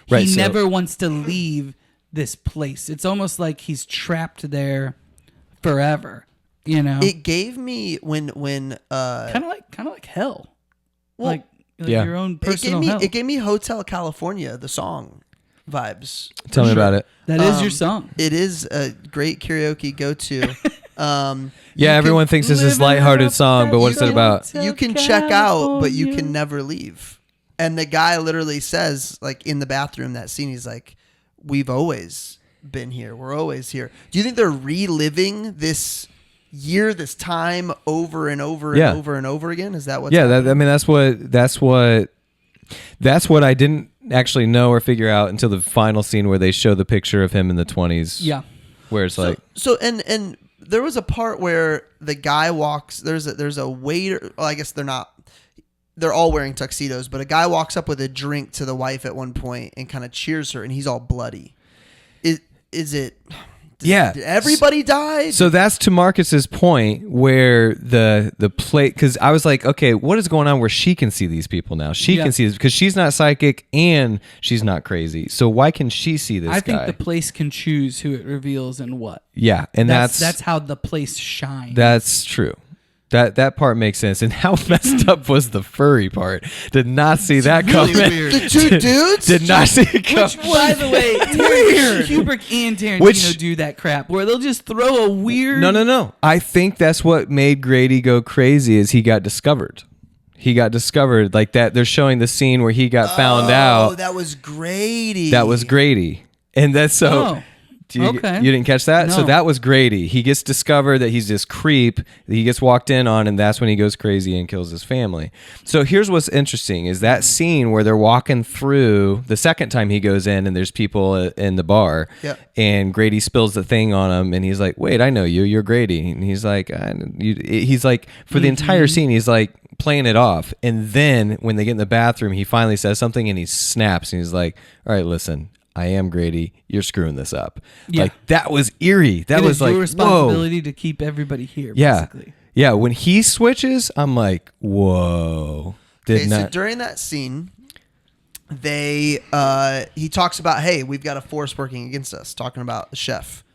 Right, He so- never wants to leave this place. It's almost like he's trapped there forever. You know, It gave me when kind of like hell, well, like Yeah. your own personal hell. it gave me Hotel California, the song vibes. Tell for me sure. about it. That is your song. It is a great karaoke go to. Yeah, everyone thinks this is lighthearted song, but what's it about? You can check out, but you can never leave. And the guy literally says, like, in the bathroom, that scene, he's like, we've always been here. We're always here. Do you think they're reliving this year, this time over and over and Yeah. over and over again? Is that what's Yeah, happening? I mean that's what I didn't actually know or figure out until the final scene where they show the picture of him in the 20s. Yeah. Where it's like, So and there was a part where the guy walks. There's a waiter. Well, I guess they're all wearing tuxedos, but a guy walks up with a drink to the wife at one point and kind of cheers her, and he's all bloody. Is it? yeah. Did everybody die? So that's to Marcus's point where the plate, because I was like, okay, what is going on where she can see these people now? She Yeah. can see this because she's not psychic and she's not crazy. So why can she see this I guy? think the place can choose who it reveals and what. Yeah, and That's how the place shines. that's true. That part makes sense. And how messed up was the furry part? Did not see that really coming. weird. The two dudes. Did not see it coming. Which, by the way, Weird. Kubrick and Tarantino Which- do that crap where they'll just throw a weird. No. I think that's what made Grady go crazy is he got discovered. he got discovered like that. They're showing the scene where he got found out. That was Grady. That was Grady. And that's so. Oh. You didn't catch that? No. So that was Grady. He gets discovered that he's this creep that he gets walked in on, and that's when he goes crazy and kills his family. So here's what's interesting is that scene where they're walking through the second time he goes in and there's people in the bar, and Grady spills the thing on him, and he's like, wait, I know you. You're Grady. And he's like, he's like, for the entire scene, he's like playing it off. And then when they get in the bathroom, he finally says something and he snaps and he's like, all right, listen. I am Grady. You're screwing this up. Yeah. Like that was eerie. That was like your responsibility whoa. to keep everybody here. Yeah, Basically. yeah. When he switches, I'm like, whoa. So during that scene, he talks about, hey, we've got a force working against us. Talking about the chef,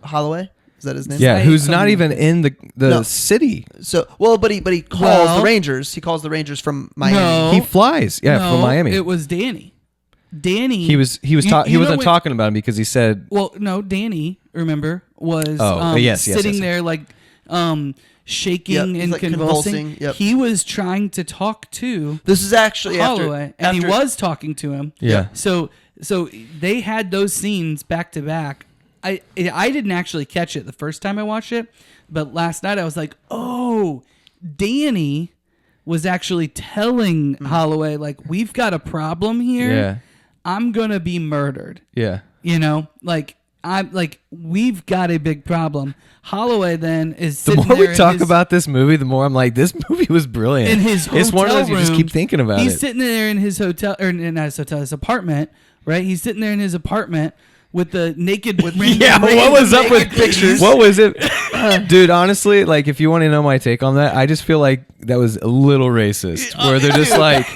Holloway. Is that his name? Yeah, who's not even in the city. So but he calls the Rangers. He calls the Rangers from Miami. No. He flies. Yeah, from Miami. It was Danny. He wasn't talking about him because he said. Well, no, Danny. Remember was sitting there like shaking and like convulsing. Yep. He was trying to talk to. This is actually Holloway, and he was talking to him. Yeah. So they had those scenes back to back. I didn't actually catch it the first time I watched it, but last night I was like, oh, Danny was actually telling Holloway like, we've got a problem here. Yeah. I'm gonna be murdered. Yeah. You know, like I'm like we've got a big problem. Holloway then is the sitting more there we talk about this movie, the more I'm like, this movie was brilliant. in his hotel it's one of those you just room, keep thinking about. He's sitting there in his hotel or in his apartment, right? He's sitting there in his apartment with the naked. What was up with pictures? What was it, dude? Honestly, like if you want to know my take on that, I just feel like that was a little racist, where they're just like.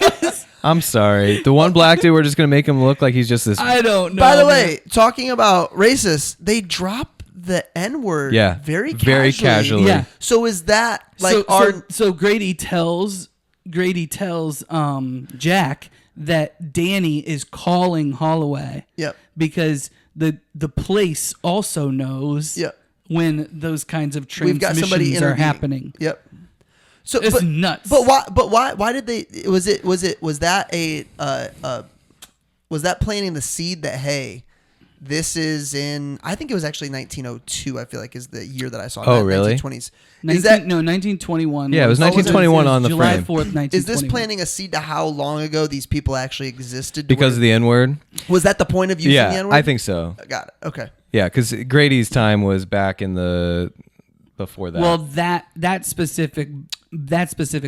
I'm sorry. The one black dude, we're just going to make him look like he's just this. I don't know. By the way, talking about racist, they drop the N-word very casually. Yeah. So is that like so Grady tells Jack that Danny is calling Holloway. Yep. Because the place also knows when those kinds of transmissions are happening. Yep. So it's nuts. But why? But why did they? Was that planting the seed that hey, this is in? I think it was actually 1902. I feel like is the year that I saw. Oh, really? 1920s. 1921. Yeah, it was 1921 on the July frame. 4th, 1921. Is this planting a seed to how long ago these people actually existed? Because of the N-word? Was that the point of using the N-word? I think so. Got it. Okay. Yeah, because Grady's time was back in the before that. Well, that specific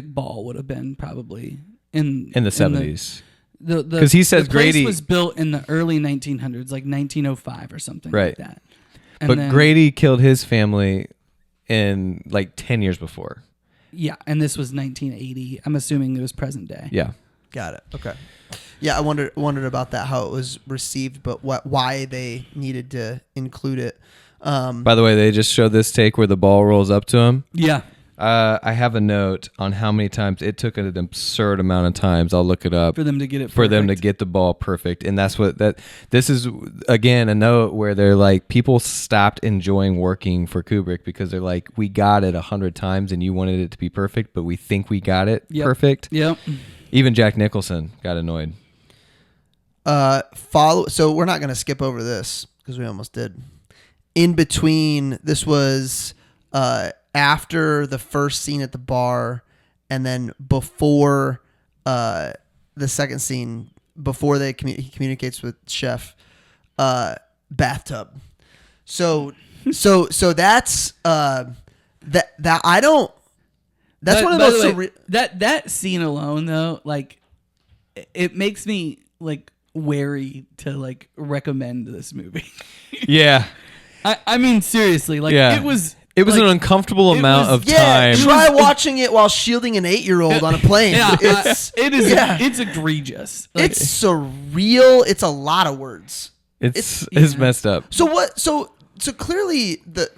ball would have been probably in the 70s. Because he says the place Grady was built in the early 1900s, like 1905 or something like that. And but Grady killed his family in like 10 years before. Yeah, and this was 1980. I'm assuming it was present day. Yeah. Got it. Okay. Yeah, I wondered about that, how it was received, but why they needed to include it. By the way, they just showed this take where the ball rolls up to him. Yeah. I have a note on how many times it took an absurd amount of times. I'll look it up for them to get it. For them to get the ball perfect, and that's what This is again a note where they're like, people stopped enjoying working for Kubrick because they're like, we got it 100 times, and you wanted it to be perfect, but we think we got it perfect. Yep. Even Jack Nicholson got annoyed. So we're not going to skip over this because we almost did. In between, this was after the first scene at the bar, and then before the second scene, before he communicates with Chef, bathtub. So that's that I don't. That's one of those. That scene alone, though, like it makes me like wary to like recommend this movie. Yeah. I mean, seriously, like it was like, an uncomfortable amount of time. Try watching it while shielding an 8-year-old on a plane. It's egregious. Like, it's surreal. It's a lot of words. It's messed up. So clearly the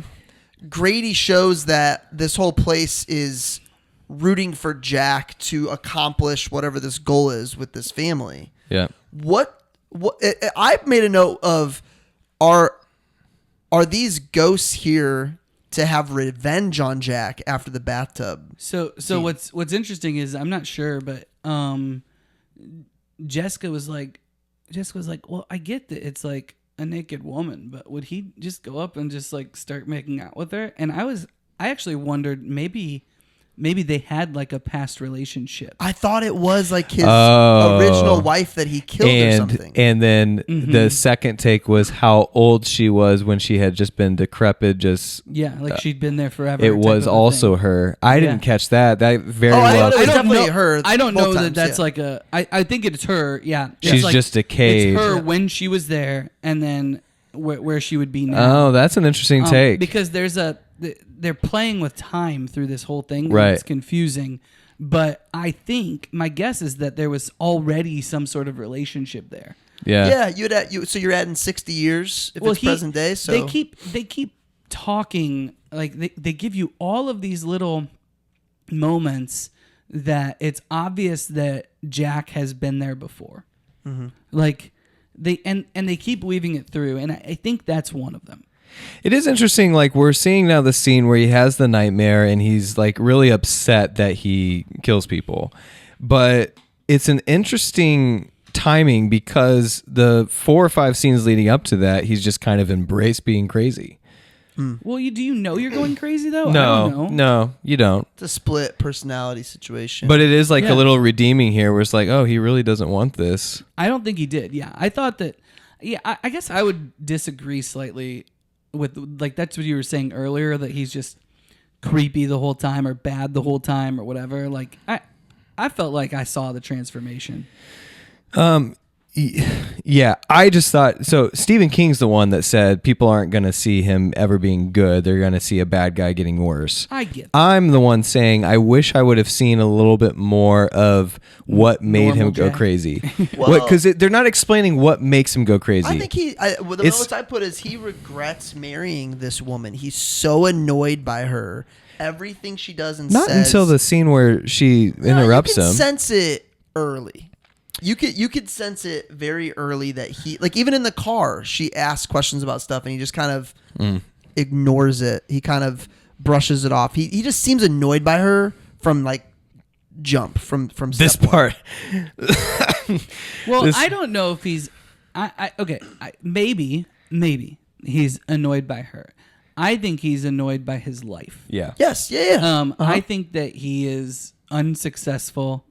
Grady shows that this whole place is rooting for Jack to accomplish whatever this goal is with this family. Yeah. What I made a note of are these ghosts here to have revenge on Jack after the bathtub. So what's interesting is I'm not sure, but Jessica was like, well, I get that it's like a naked woman, but would he just go up and just like start making out with her? And I actually wondered maybe they had like a past relationship. I thought it was like his original wife that he killed or something. And then the second take was how old she was when she had just been decrepit. Like she'd been there forever. It was also her. I didn't catch that. That very well. It was definitely her. I don't know that that's like a. I think it's her. Yeah, she's like, just decayed. It's her when she was there, and then where she would be now. Oh, that's an interesting take. Because they're playing with time through this whole thing. Right. It's confusing. But I think my guess is that there was already some sort of relationship there. Yeah. Yeah, so you're adding 60 years if it's present day. So they keep talking, like they give you all of these little moments that it's obvious that Jack has been there before. Mm-hmm. Like they keep weaving it through, and I think that's one of them. It is interesting, like we're seeing now the scene where he has the nightmare and he's like really upset that he kills people. But it's an interesting timing because the 4 or 5 scenes leading up to that, he's just kind of embraced being crazy. Well, do you know you're going crazy though? No, I don't know. no, you don't. It's a split personality situation. But it is like a little redeeming here where it's like, oh, he really doesn't want this. I don't think he did. Yeah, I thought that. Yeah, I guess I would disagree slightly with, like, that's what you were saying earlier, that he's just creepy the whole time or bad the whole time or whatever. Like I felt like I saw the transformation. Yeah, I just thought, so Stephen King's the one that said people aren't going to see him ever being good. They're going to see a bad guy getting worse. I get that. I'm the one saying I wish I would have seen a little bit more of what made him go crazy. Because they're not explaining what makes him go crazy. I think the notes I put is he regrets marrying this woman. He's so annoyed by her. Everything she does and not says. until the scene where she interrupts you can him. Sense it early. You could sense it very early that he, like, even in the car, she asks questions about stuff and he just kind of ignores it. He kind of brushes it off. He just seems annoyed by her from like jump from this part. Well, I don't know if he's maybe he's annoyed by her. I think he's annoyed by his life. Yeah. Yes. Yeah. I think that he is unsuccessful.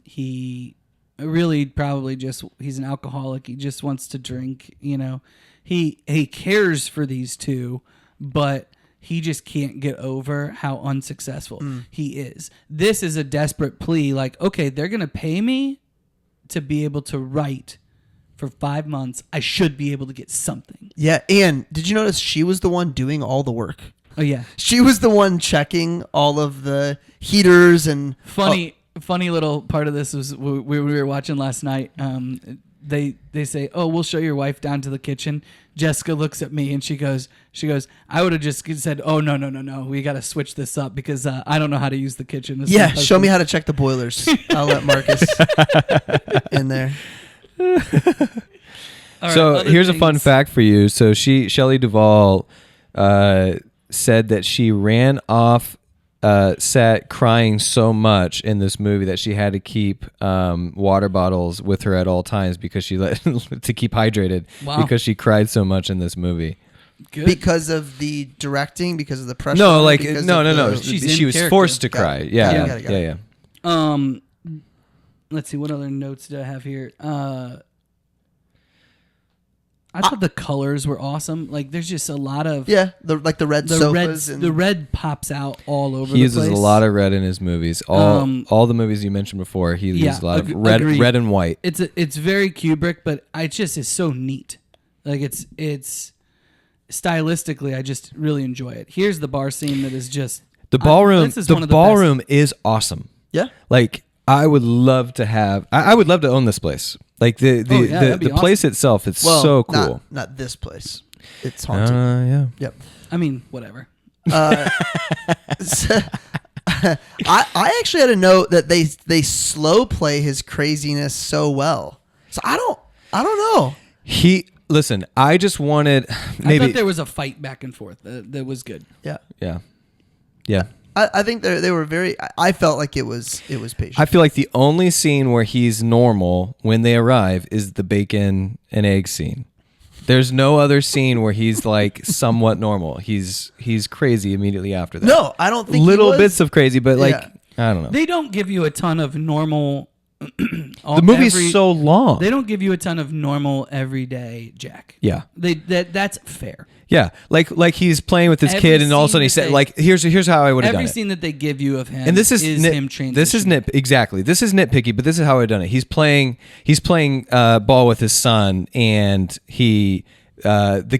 He really probably he's an alcoholic. He just wants to drink, you know. He cares for these two, but he just can't get over how unsuccessful he is. This is a desperate plea, like, okay, they're going to pay me to be able to write for 5 months. I should be able to get something. Yeah, and did you notice she was the one doing all the work? Oh yeah. She was the one checking all of the heaters and Funny little part of this was we were watching last night. They say, "Oh, we'll show your wife down to the kitchen." Jessica looks at me and she goes, "I would have just said, oh no, we got to switch this up because I don't know how to use the kitchen." Yeah, show me how to check the boilers. I'll let Marcus in there. So here's a fun fact for you. So Shelley Duvall said that she ran off set crying so much in this movie that she had to keep water bottles with her at all times because she to keep hydrated. Wow. Because she cried so much in this movie. Good. Because of the directing, because of the pressure. No, like no. She was character. forced to cry. Yeah. Let's see, what other notes do I have here? I thought the colors were awesome. Like, there's just a lot of the red sofas. The red pops out all over. He uses a lot of red in his movies. All the movies you mentioned before, he uses a lot of red and white. It's very Kubrick, but it just is so neat. Like, it's stylistically, I just really enjoy it. Here's the bar scene that is just the ballroom. The ballroom is awesome. Yeah, like I would love to have. I would love to own this place. Like the awesome. place itself, it's so cool. Not this place. It's haunted. Yeah. Yep. I mean, whatever. So, I actually had a note that they slow play his craziness so well. So I don't know. Listen, I just wanted I thought there was a fight back and forth that was good. Yeah. Yeah. I think they were very. I felt like it was patient. I feel like the only scene where he's normal when they arrive is the bacon and egg scene. There's no other scene where he's like somewhat normal. He's crazy immediately after that. No, I don't think little he was. bits of crazy, but like Yeah. I don't know. They don't give you a ton of normal. The movie's so long. They don't give you a ton of normal everyday Jack. Yeah. That's fair. Yeah, like he's playing with his Every kid, and all of a scene sudden he that said, they- like, here's how I would have done Every it. scene that they give you of him, And this is him transitioning. This is exactly. This is nitpicky, but this is how I've done it. He's playing ball with his son, and the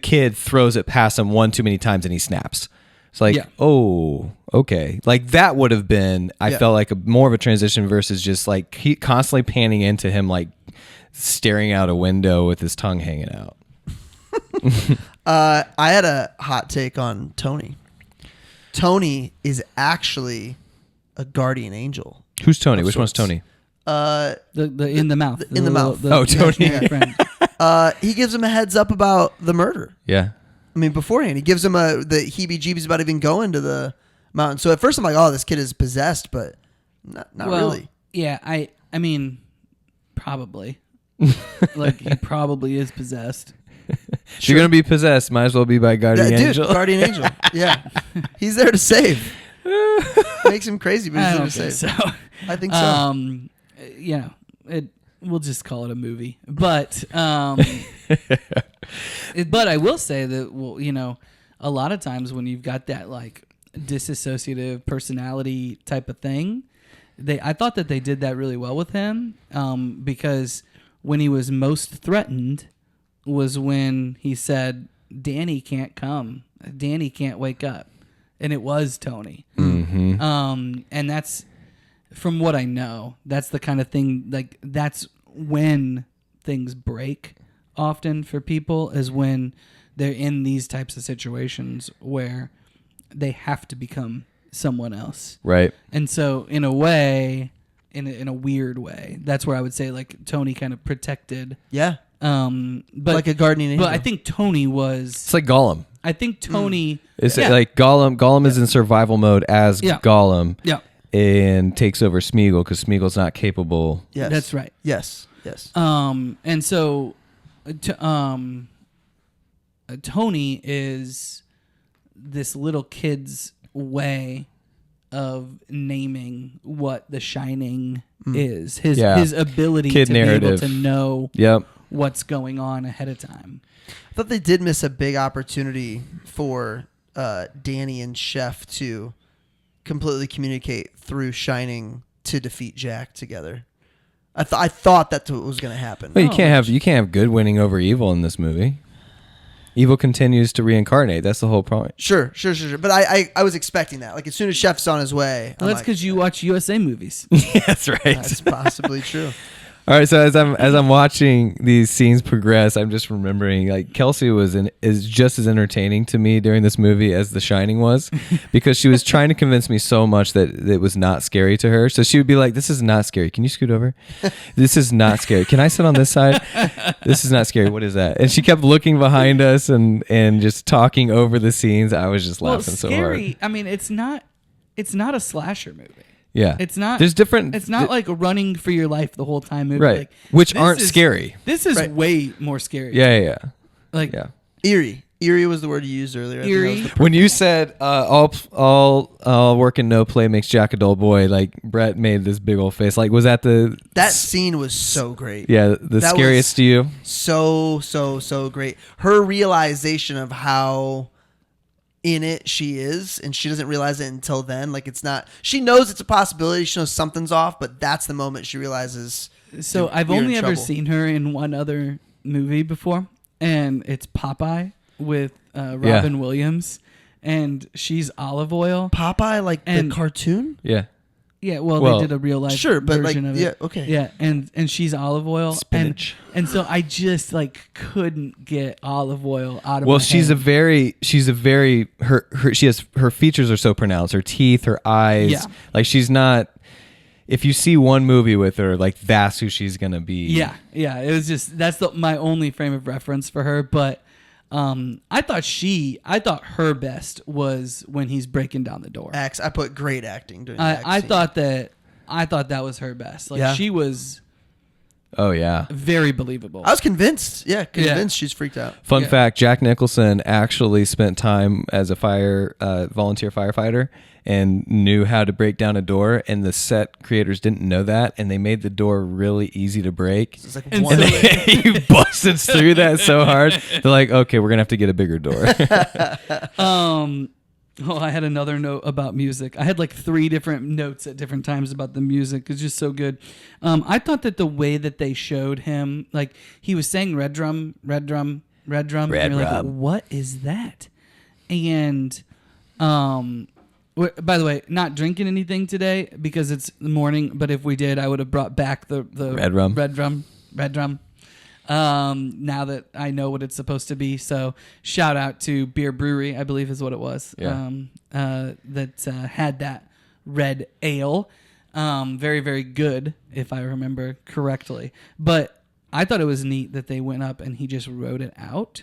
kid throws it past him one too many times, and he snaps. It's like, Yeah. oh, okay. Like that would have been, I Yeah. felt like more of a transition versus just like he constantly panning into him, like staring out a window with his tongue hanging out. I had a hot take on Tony. Tony is actually a guardian angel. Who's Tony? Of Which one's sorts. Tony? the in the mouth. in the mouth. Oh, Tony. imaginary friend. He gives him a heads up about the murder. Yeah. I mean, beforehand, he gives him the heebie-jeebies about even going to the mountain. So at first, I'm like, oh, this kid is possessed, but not Well, really. Yeah, I mean, probably. Like he probably is possessed. If you're gonna be possessed, might as well be by guardian Yeah, dude, angel. guardian angel. Yeah, he's there to save. Makes him crazy, but he's I there don't to think save. so. I think so. You know, we'll just call it a movie. But but I will say that, well, you know, a lot of times when you've got that like disassociative personality type of thing, I thought that they did that really well with him, because when he was most threatened was when he said, Danny can't come. Danny can't wake up. And it was Tony. Mm-hmm. And that's, from what I know, that's the kind of thing, like, that's when things break often for people, is when they're in these types of situations where they have to become someone else. Right. And so, in a way, in a weird way, that's where I would say, like, Tony kind of protected. Yeah, But like a guardian angel. But I think Tony was. It's like Gollum. I think Tony. It's Yeah. like Gollum. Gollum is in survival mode as Yeah. Gollum. Yeah, And takes over Smeagol because Smeagol's not capable. yes, that's right. Yes, yes. And so, Tony is this little kid's way of naming what The Shining is. His ability Kid to narrative. be able to know Yep. what's going on ahead of time. I thought they did miss a big opportunity for Danny and Chef to completely communicate through Shining to defeat Jack together. I thought that's what was going to happen. Well, you can't have good winning over evil in this movie. Evil continues to reincarnate. That's the whole point. Sure. But I was expecting that. Like, as soon as Chef's on his way, Well, that's because you watch USA movies. That's right. That's possibly true. All right, so as I'm watching these scenes progress, I'm just remembering like Kelsey is just as entertaining to me during this movie as The Shining was, because she was trying to convince me so much that it was not scary to her. So she would be like, "This is not scary. Can you scoot over? This is not scary. Can I sit on this side? This is not scary. What is that?" And she kept looking behind us and just talking over the scenes. I was just laughing so hard. I mean, it's not a slasher movie. Yeah, It's not. There's different. It's not like running for your life the whole time movie. Right. Like, Which this aren't is- scary. This is Right. way more scary. Yeah. Like Yeah. Eerie was the word you used earlier. I think that was Eerie. the- When you said all work and no play makes Jack a dull boy, like Brett made this big old face. Like, was that that scene was so great. the that scariest was- to you? So great. Her realization of how in it she is, and she doesn't realize it until then. Like, it's not, she knows it's a possibility, she knows something's off, but that's the moment she realizes. So I've we're in only ever trouble. seen her in one other movie before, and it's Popeye with Robin Yeah. Williams, and she's Olive Oil. Popeye, like And- the cartoon? Yeah. Yeah, Well, they did a real life Sure, but like, version of it. yeah, okay. Yeah, and she's Olive Oil. Spinach. And so I just like couldn't get Olive Oil out of Well, my she's head. her features are so pronounced. Her teeth, her eyes. Yeah. Like she's not. if you see one movie with her, like that's who she's gonna be. Yeah. It was just my only frame of reference for her. But I thought her best was when he's breaking down the door. I put great acting during that I scene. thought that was her best. Like she was. Oh yeah. Very believable. I was convinced. Yeah, convinced she's freaked out. Fun fact: Jack Nicholson actually spent time as a volunteer firefighter and knew how to break down a door. And the set creators didn't know that, and they made the door really easy to break. It's like And one so- He busted through that so hard. They're like, okay, we're gonna have to get a bigger door. I had another note about music. I had like 3 different notes at different times about the music. It's just so good. I thought that the way that they showed him, like he was saying red drum, red drum, red drum. Red and you're like, drum. what is that? And by the way, not drinking anything today because it's the morning. But if we did, I would have brought back the Red rum. Red drum. Now that I know what it's supposed to be. So shout out to Beer Brewery, I believe is what it was. Yeah. That had that red ale. Very, very good, if I remember correctly. But I thought it was neat that they went up and he just wrote it out.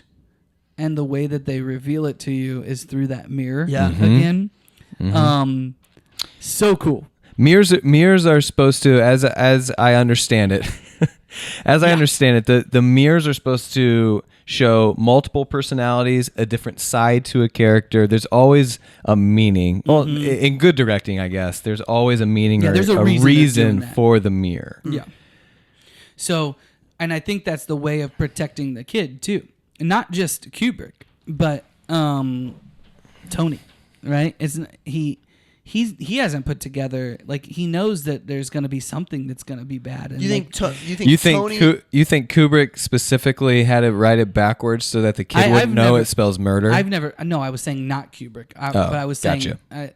And the way that they reveal it to you is through that mirror again. So cool. Mirrors are supposed to, as I understand it, the mirrors are supposed to show multiple personalities, a different side to a character. There's always a meaning. Well, in good directing, I guess, there's always a meaning or there's a a reason they're doing reason that. for the mirror. Yeah. So, and I think that's the way of protecting the kid too. Not just Kubrick, but Tony, right? He hasn't put together, like he knows that there's going to be something that's going to be bad. And You like, think You think Tony? you think Kubrick specifically had to write it backwards so that the kid I've wouldn't know never- it spells murder? I was saying not Kubrick, but I was saying gotcha.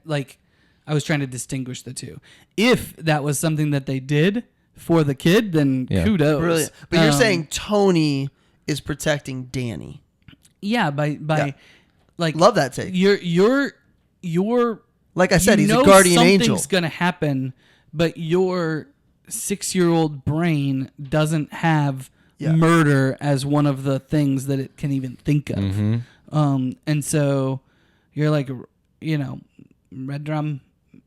I was trying to distinguish the two. If that was something that they did for the kid, then kudos. Brilliant. But you're saying Tony is protecting Danny. yeah, by like Love that take. You're Like I said, you he's a know guardian something's angel. gonna happen, but your 6-year-old brain doesn't have murder as one of the things that it can even think of. And so you're like, red drum,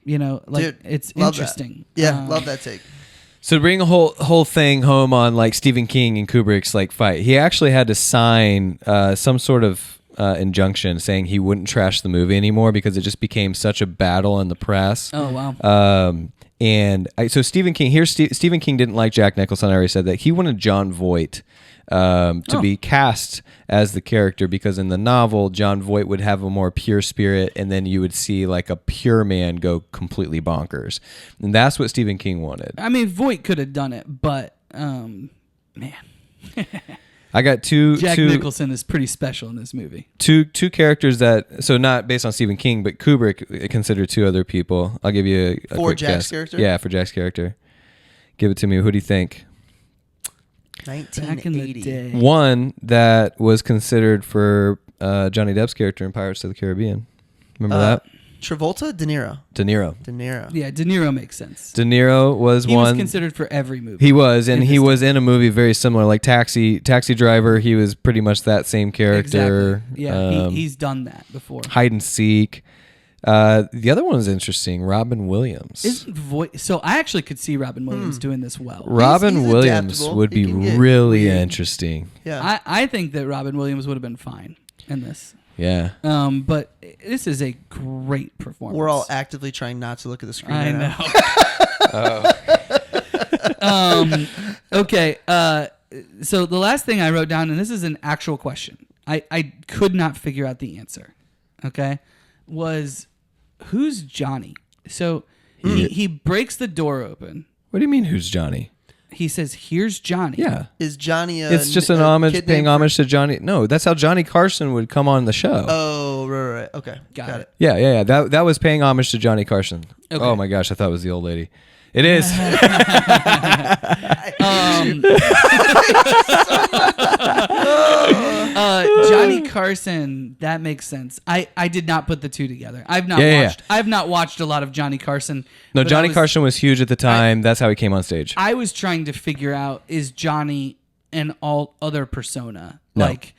like Dude, it's love that. interesting. Yeah, love that take. So to bring a whole thing home on like Stephen King and Kubrick's like fight, he actually had to sign some sort of injunction saying he wouldn't trash the movie anymore because it just became such a battle in the press. Oh wow. So Stephen King Stephen King didn't like Jack Nicholson. I already said that. He wanted John Voight to be cast as the character because in the novel John Voight would have a more pure spirit, and then you would see like a pure man go completely bonkers, and that's what Stephen King wanted. I mean, Voight could have done it, but man, I got two Jack Nicholson is pretty special in this movie. two characters that, so not based on Stephen King, but Kubrick considered 2 other people. I'll give you a For quick Jack's guess. character? Yeah, for Jack's character. Give it to me. Who do you think? 1980. Back in the day. One that was considered for Johnny Depp's character in Pirates of the Caribbean. Remember that? Travolta? De Niro. De Niro. De Niro. Yeah, De Niro makes sense. De Niro was He one. was considered for every movie. He was, and in he his was in a movie very similar, like Taxi Driver. He was pretty much that same character. Exactly. Yeah, he's done that before. Hide and Seek. The other one is interesting. Robin Williams. Isn't So I actually could see Robin Williams doing this well. Robin he's Williams adaptable. would He be can get really weird. interesting. Yeah. I think that Robin Williams would have been fine in this. Yeah. But this is a great performance. We're all actively trying not to look at the screen. I right now. know. Okay. So the last thing I wrote down, and this is an actual question. I could not figure out the answer. Okay. Was who's Johnny? So he breaks the door open. What do you mean, who's Johnny? He says, "Here's Johnny." Yeah. Is Johnny It's just an homage, paying homage to Johnny. No, that's how Johnny Carson would come on the show. Oh, right. Okay. Got it. Yeah. That was paying homage to Johnny Carson. Okay. Oh my gosh, I thought it was the old lady. It is. Johnny Carson, that makes sense. I did not put the two together. I've not watched a lot of Johnny Carson. No, Johnny Carson was huge at the time. That's how he came on stage. I was trying to figure out, is Johnny an all other persona? No. Like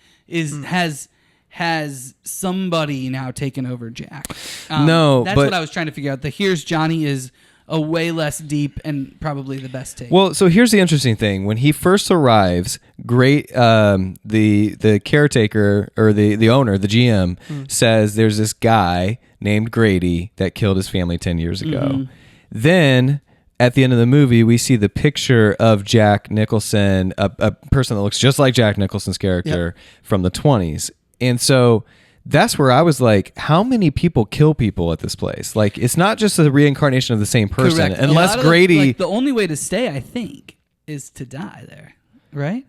has somebody now taken over Jack? No, that's but what I was trying to figure out. The Here's Johnny is a way less deep and probably the best take. Well, so here's the interesting thing. When he first arrives, the caretaker or the owner, the GM, says there's this guy named Grady that killed his family 10 years ago. Then at the end of the movie, we see the picture of Jack Nicholson, a person that looks just like Jack Nicholson's character from the 20s. And so that's where I was like, how many people kill people at this place? Like, it's not just a reincarnation of the same person. Correct. Unless Grady... the only way to stay, I think, is to die there, right?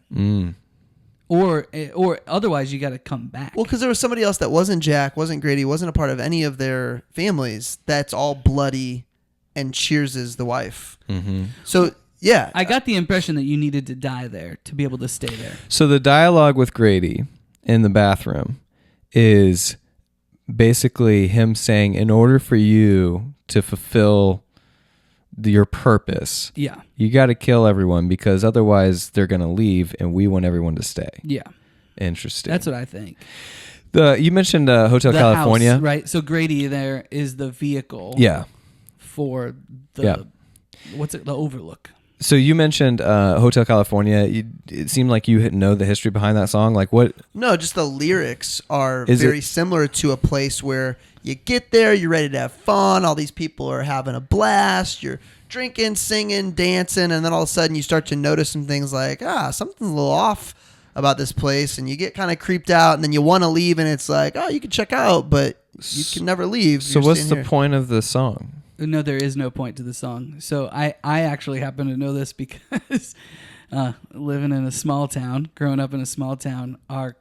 Or otherwise you got to come back. Well, because there was somebody else that wasn't Jack, wasn't Grady, wasn't a part of any of their families. That's all bloody and cheerses the wife. So, yeah. I got the impression that you needed to die there to be able to stay there. So the dialogue with Grady in the bathroom is basically him saying, in order for you to fulfill your purpose, you got to kill everyone because otherwise they're going to leave and we want everyone to stay. Yeah. Interesting. That's what I think. You mentioned Hotel California. House, right? So Grady there is the vehicle for the, what's it, the Overlook. So you mentioned Hotel California. It seemed like you know the history behind that song. Like what? No, just the lyrics are very similar to a place where you get there, you're ready to have fun. All these people are having a blast. You're drinking, singing, dancing, and then all of a sudden you start to notice some things like, something's a little off about this place, and you get kind of creeped out, and then you want to leave, and it's like, you can check out, but you can never leave. So what's the point of the song? No, there is no point to the song. So I actually happen to know this because living in a small town, growing up in a small town, our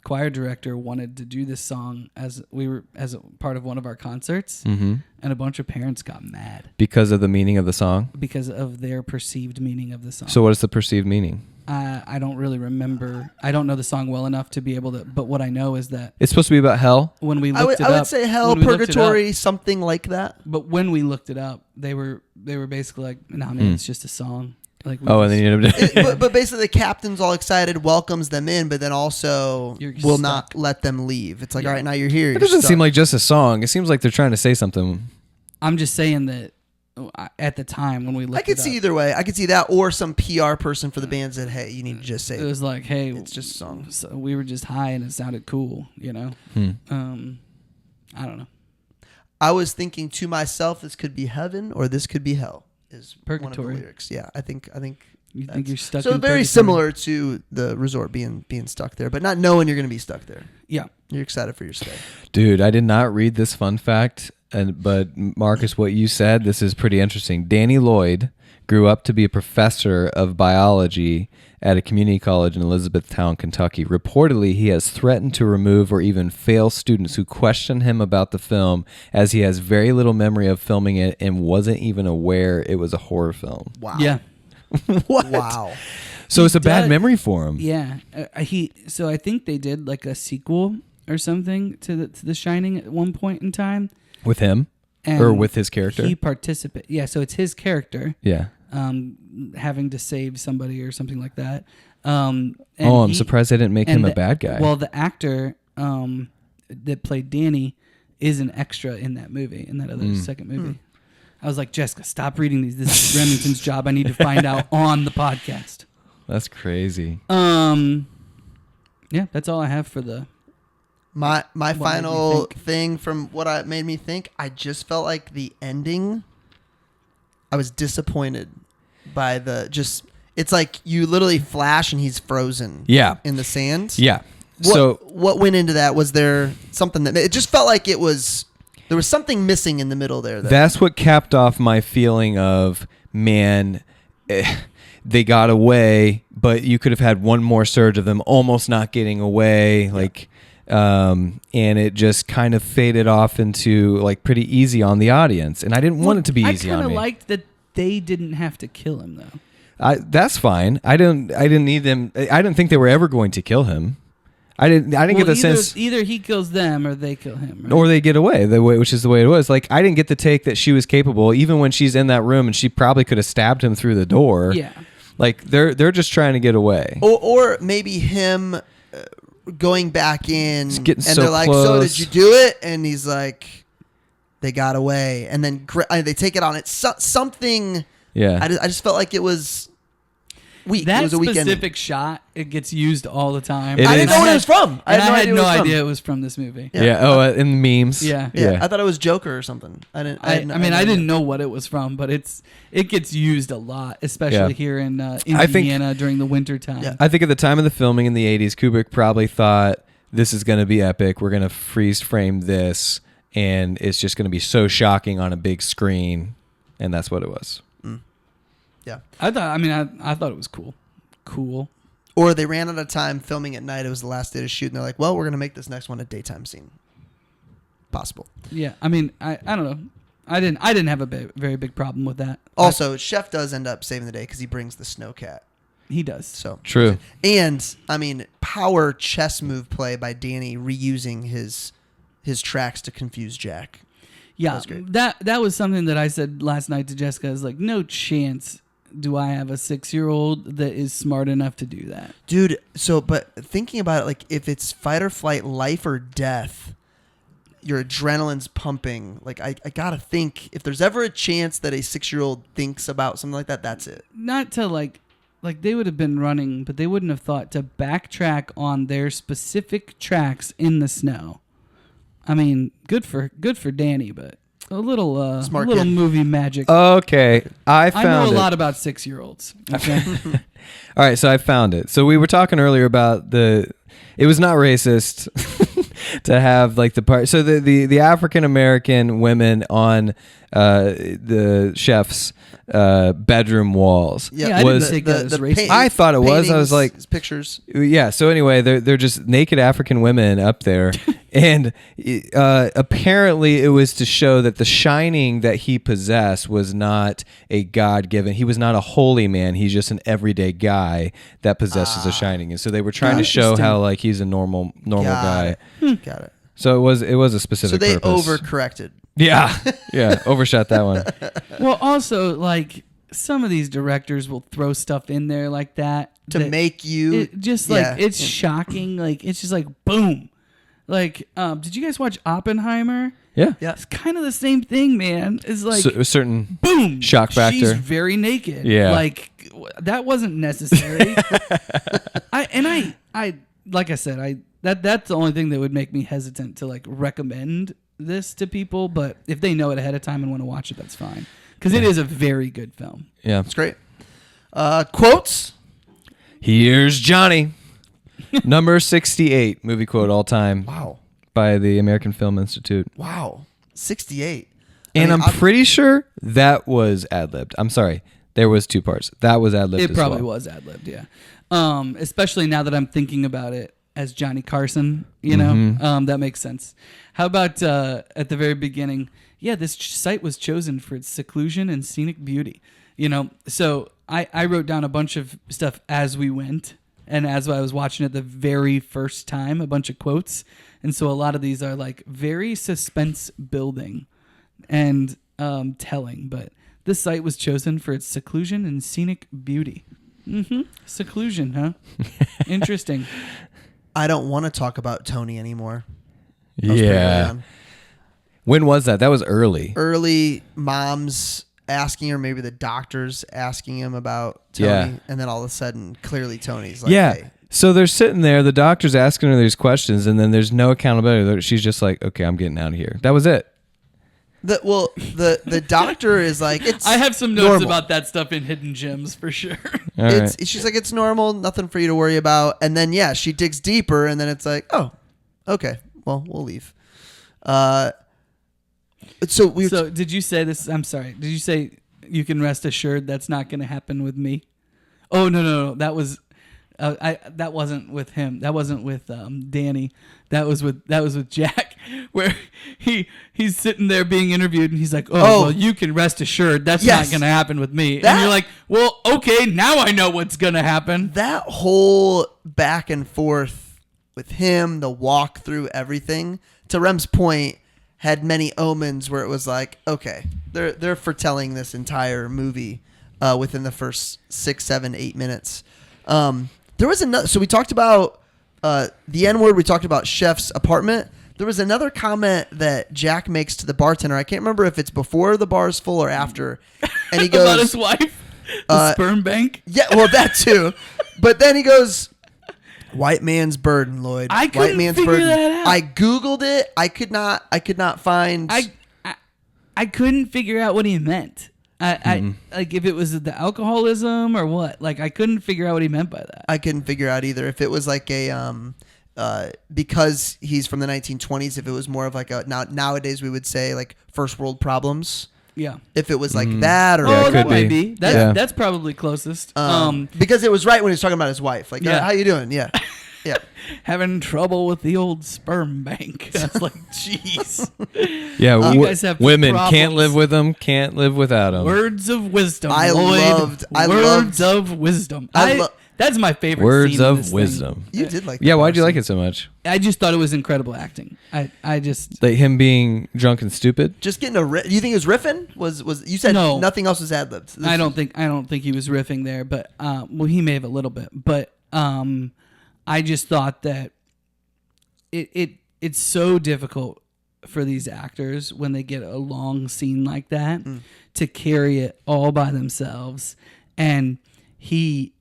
choir director wanted to do this song as a part of one of our concerts, and a bunch of parents got mad because of the meaning of the song. Because of their perceived meaning of the song. So what is the perceived meaning? I don't really remember. I don't know the song well enough to be able to. But what I know is that it's supposed to be about hell. When we looked it up, I would say hell, purgatory, something like that. But when we looked it up, they were basically like, "Nah, man, it's just a song." Like, and then you end up but basically, the captain's all excited, welcomes them in, but then also will not let them leave. It's like, all right, now you're here. It doesn't seem like just a song. It seems like they're trying to say something. I'm just saying that. At the time when we looked, I could see either way. I could see that, or some PR person for the band said, "Hey, you need to just say it." Was like, "Hey, it's just a song." So we were just high and it sounded cool, you know. I don't know. I was thinking to myself, "This could be heaven, or this could be hell." Is purgatory. One of the lyrics? Yeah, I think. You think you're stuck? So in very purgatory? similar to the resort being stuck there, but not knowing you're going to be stuck there. Yeah, you're excited for your stay. Dude, I did not read this fun fact. But Marcus, what you said, this is pretty interesting. Danny Lloyd grew up to be a professor of biology at a community college in Elizabethtown, Kentucky. Reportedly, he has threatened to remove or even fail students who question him about the film, as he has very little memory of filming it and wasn't even aware it was a horror film. Wow. Yeah. What? Wow. So it's a bad memory for him. Yeah. So I think they did like a sequel or something to The Shining at one point in time. With him? Or with his character? He participated. Yeah, so it's his character. Yeah. Having to save somebody or something like that. I'm surprised they didn't make him a bad guy. Well, the actor that played Danny is an extra in that movie, in that other second movie. I was like, Jessica, stop reading these. This is Remington's job. I need to find out on the podcast. That's crazy. Yeah, that's all I have for the... My final thing from what made me think, I just felt like the ending, I was disappointed by it's like you literally flash and he's frozen in the sand. Yeah. What went into that? Was there something it just felt like there was something missing in the middle there. That's what capped off my feeling of, man, they got away, but you could have had one more surge of them almost not getting away. Like... and it just kind of faded off into like pretty easy on the audience, and I didn't want it to be easy on me. I kind of liked that they didn't have to kill him though. That's fine. I didn't need them. I didn't think they were ever going to kill him. I didn't get the sense either he kills them or they kill him, right? or they get away which is the way it was. Like, I didn't get the take that she was capable, even when she's in that room and she probably could have stabbed him through the door. Yeah. Like, they're just trying to get away. Or maybe him going back in and so they're like, close. so did you do it? And he's like, they got away. And then they take it on. It's something. Yeah. I just felt like it was weak. That it was a weekend. specific shot, it gets used all the time. It I is. didn't know what it was from. I had no idea idea it was from this movie. Yeah. Oh, in memes. Yeah. Yeah, I thought it was Joker or something. I didn't know what it was from, but it gets used a lot, especially here in Indiana during the winter time. Yeah. I think at the time of the filming in the 80s, Kubrick probably thought, this is going to be epic. We're going to freeze frame this, and it's just going to be so shocking on a big screen. And that's what it was. Yeah. I thought it was cool. Cool. Or they ran out of time filming at night. It was the last day to shoot, and they're like, well, we're going to make this next one a daytime scene. Possible. Yeah. I mean, I don't know. I didn't have a very big problem with that. Also, Chef does end up saving the day because he brings the snowcat. He does. So True. And I mean, power chess move play by Danny reusing his tracks to confuse Jack. Yeah, that that was something that I said last night to Jessica. Is like, no chance do I have a 6-year-old that is smart enough to do that, dude. So, but thinking about it, like if it's fight or flight, life or death, your adrenaline's pumping. Like I gotta think if there's ever a chance that a 6-year-old thinks about something like that, that's it. Not to like they would have been running, but they wouldn't have thought to backtrack on their specific tracks in the snow. I mean, good for Danny, but a little Smart little kid. movie magic. Okay. I know a lot about 6-year-olds. Okay. All right, so I found it. So we were talking earlier about it was not racist to have like the part. So the African American women on the chef's bedroom walls. Yeah, I didn't think that was racist. I thought it was. I was like, pictures. yeah. So anyway, they're just naked African women up there, and apparently it was to show that the shining that he possessed was not a God-given. He was not a holy man. He's just an everyday guy that possesses a shining, and so they were trying to show how like he's a normal guy. Got it. So it was a specific. So they purpose. overcorrected. Yeah, overshot that one. Well, also like some of these directors will throw stuff in there like that To make you it's shocking. Like it's just like boom. Like, did you guys watch Oppenheimer? Yeah. It's kind of the same thing, man. It's like A certain boom, shock factor. She's very naked. Yeah. Like that wasn't necessary. I like I said, that's the only thing that would make me hesitant to like recommend this to people. But if they know it ahead of time and want to watch it, that's fine. Because it is a very good film. Yeah. It's great. Quotes. Here's Johnny. Number 68 movie quote all time. Wow. By the American Film Institute. Wow. 68. And I'm pretty sure that was ad-libbed. I'm sorry. There was 2 parts. That was ad-libbed. It probably was ad-libbed, yeah. Especially now that I'm thinking about it as Johnny Carson, you know, that makes sense. How about at the very beginning? Yeah, this site was chosen for its seclusion and scenic beauty. You know, so I wrote down a bunch of stuff as we went. And as I was watching it the very first time, a bunch of quotes. And so a lot of these are like very suspense building and telling. But this site was chosen for its seclusion and scenic beauty. Seclusion, huh? Interesting. I don't want to talk about Tony anymore. Yeah. When was that? That was early. Early moms asking her, maybe the doctors asking him about Tony. Yeah. And then all of a sudden, clearly Tony's like, Yeah. hey. So they're sitting there, the doctor's asking her these questions, and then there's no accountability. She's just like, okay, I'm getting out of here. That was it. The doctor is like, it's I have some notes normal. about that stuff in Hidden Gems for sure. All right. She's like, it's normal, nothing for you to worry about. And then, yeah, she digs deeper, and then it's like, oh, okay, well, we'll leave. So did you say this? I'm sorry. Did you say you can rest assured that's not going to happen with me? Oh no. That was that wasn't with him. That wasn't with Danny. That was with Jack, where he's sitting there being interviewed, and he's like, "Oh, well, you can rest assured that's not going to happen with me." And you're like, "Well, okay, now I know what's going to happen." That whole back and forth with him, the walk through everything, to Rem's point, had many omens where it was like, okay, they're foretelling this entire movie within the first 6, 7, 8 minutes. There was another. So we talked about the N-word. We talked about Chef's apartment. There was another comment that Jack makes to the bartender. I can't remember if it's before the bar is full or after. And he goes about his wife, the sperm bank. Yeah, well, that too. But then he goes, "White man's burden, Lloyd. I couldn't White man's figure burden." that out. I googled it. I could not find. I couldn't figure out what he meant. I like if it was the alcoholism or what. Like I couldn't figure out what he meant by that. I couldn't figure out either. If it was like a because he's from the 1920s. If it was more of like a nowadays we would say like first world problems. Yeah. If it was like that or that could might be. be. That's probably closest. because it was right when he was talking about his wife. Like, Yeah. how you doing? Yeah. Yeah. Having trouble with the old sperm bank. I was like, jeez. Yeah, You guys have women problems. can't live with them, can't live without them. Words of wisdom. I Lloyd. loved- of wisdom. That's my favorite. Words scene in of this wisdom. You did like. Yeah, that why'd you bar like scene. it so much? I just thought it was incredible acting. I just Like him being drunk and stupid? Just getting you think it was riffing? Was you said No. nothing else was ad libbed? I don't think he was riffing there, but well, he may have a little bit, but I just thought that it's so difficult for these actors when they get a long scene like that to carry it all by themselves, and he's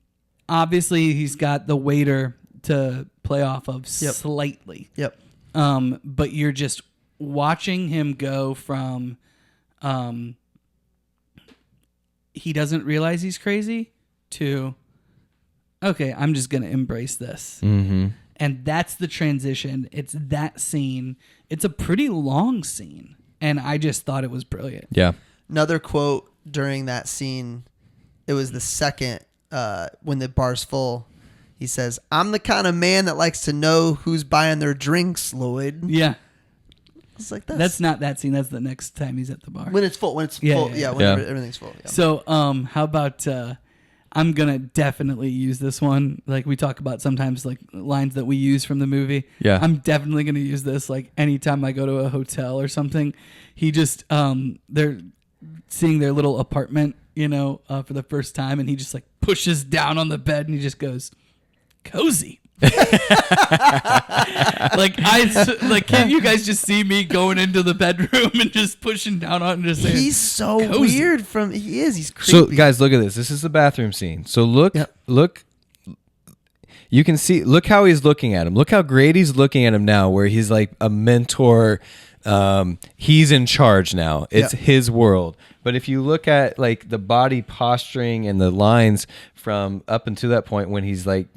got the waiter to play off of slightly. Yep. But you're just watching him go from he doesn't realize he's crazy to okay, I'm just going to embrace this. Mm-hmm. And that's the transition. It's that scene. It's a pretty long scene. And I just thought it was brilliant. Yeah. Another quote during that scene, it was the second when the bar's full. He says, "I'm the kind of man that likes to know who's buying their drinks, Lloyd." Yeah. It's like That's not that scene. That's the next time he's at the bar. when it's full. When it's full, yeah. Whenever everything's full. Yeah. So, how about I'm gonna definitely use this one. Like we talk about sometimes, like lines that we use from the movie. Yeah. I'm definitely gonna use this. Like anytime I go to a hotel or something, he just they're seeing their little apartment, for the first time, and he just like pushes down on the bed and he just goes, "Cozy." Can't you guys just see me going into the bedroom and just pushing down on it and just saying, He's so cozy. weird. He's creepy. So guys, look at this. This is the bathroom scene. So look. You can see, look how he's looking at him. Look how Grady's looking at him now, where he's like a mentor. He's in charge now. It's his world. But if you look at like the body posturing and the lines from up until that point when he's like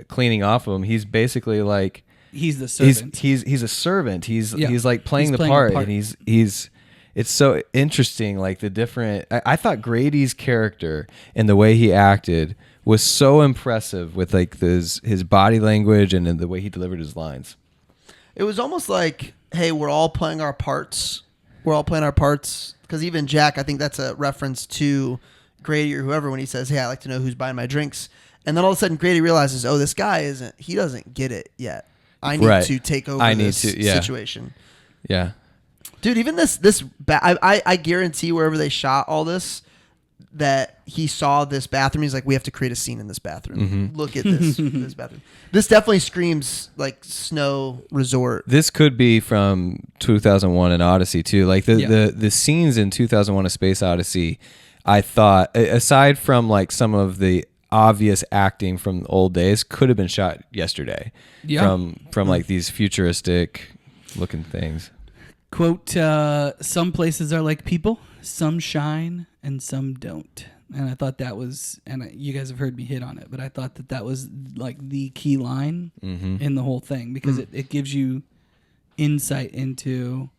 cleaning off of him, he's basically like he's the servant. He's a servant. He's like playing He's the playing part, the part. and he's. It's so interesting, like the different. I thought Grady's character and the way he acted was so impressive with like his body language and the way he delivered his lines. It was almost like, hey, we're all playing our parts. We're all playing our parts. Because even Jack, I think that's a reference to Grady or whoever when he says, "Hey, I like to know who's buying my drinks." And then all of a sudden Grady realizes, oh, this guy he doesn't get it yet. I need to take over this situation. Yeah. Dude, even I guarantee wherever they shot all this, that he saw this bathroom. He's like, we have to create a scene in this bathroom. Mm-hmm. Look at this bathroom. This definitely screams like snow resort. This could be from 2001 and Odyssey too. Like the scenes in 2001: A Space Odyssey, I thought, aside from like some of the obvious acting from the old days, could have been shot yesterday. Yeah. From like these futuristic looking things. Quote, some places are like people, some shine and some don't. And I thought that was, and you guys have heard me hit on it, but I thought that was like the key line in the whole thing, because it gives you insight into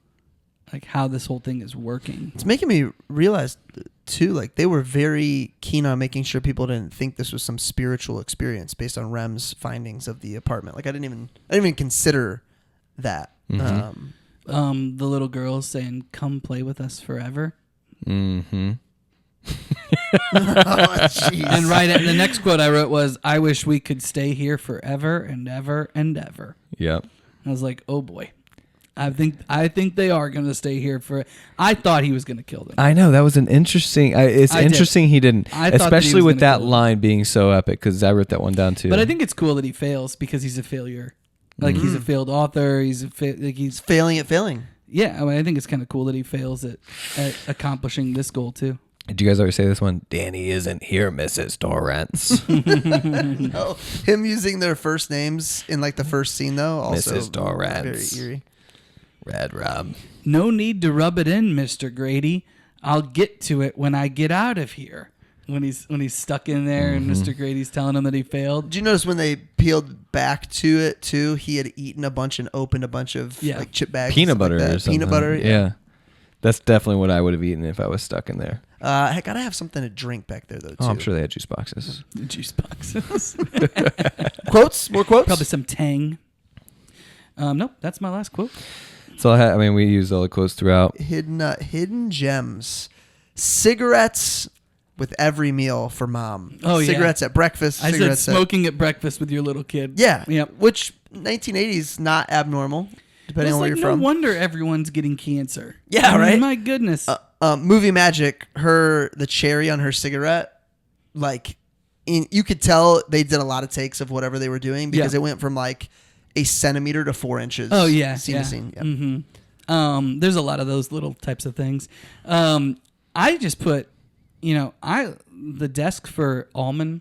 like how this whole thing is working. It's making me realize too, like they were very keen on making sure people didn't think this was some spiritual experience based on Rem's findings of the apartment. Like I didn't even consider that. The little girl saying, "Come play with us forever." Mm-hmm. jeez. And the next quote I wrote was, "I wish we could stay here forever and ever and ever." Yep. I was like, "Oh boy, I think they are going to stay here for." I thought he was going to kill them. I know that was an interesting. It's interesting he didn't, I thought that he especially was with gonna that kill him. line being so epic. Because I wrote that one down too. But I think it's cool that he fails because he's a failure. Like he's a failed author. He's failing at failing. Yeah. I mean, I think it's kind of cool that he fails at accomplishing this goal too. Did you guys already say this one? Danny isn't here, Mrs. Torrance. No, him using their first names in like the first scene though. Also Mrs. Torrance. Very eerie. Red Rob. No need to rub it in, Mr. Grady. I'll get to it when I get out of here. When he's stuck in there and Mr. Grady's telling him that he failed. Did you notice when they peeled back to it too? He had eaten a bunch and opened a bunch of like chip bags, Peanut butter like or something. Peanut butter. Yeah. That's definitely what I would have eaten if I was stuck in there. I gotta have something to drink back there though too. Oh, I'm sure they had juice boxes. Juice boxes. Quotes? More quotes? Probably some Tang. Nope, that's my last quote. So I mean, we used all the quotes throughout. Hidden gems. Cigarettes with every meal for mom. Oh, yeah. Cigarettes at breakfast. I said cigarettes smoking at breakfast with your little kid. Yeah. Yep. Which 1980s not abnormal, depending It's on where like you're no from. wonder everyone's getting cancer. Yeah, I mean, right? My goodness. Movie magic. The cherry on her cigarette, like, you could tell they did a lot of takes of whatever they were doing because it went from like a centimeter to 4 inches. Oh yeah, scene to scene. Yep. Mm-hmm. There's a lot of those little types of things. I just put, the desk for Allman.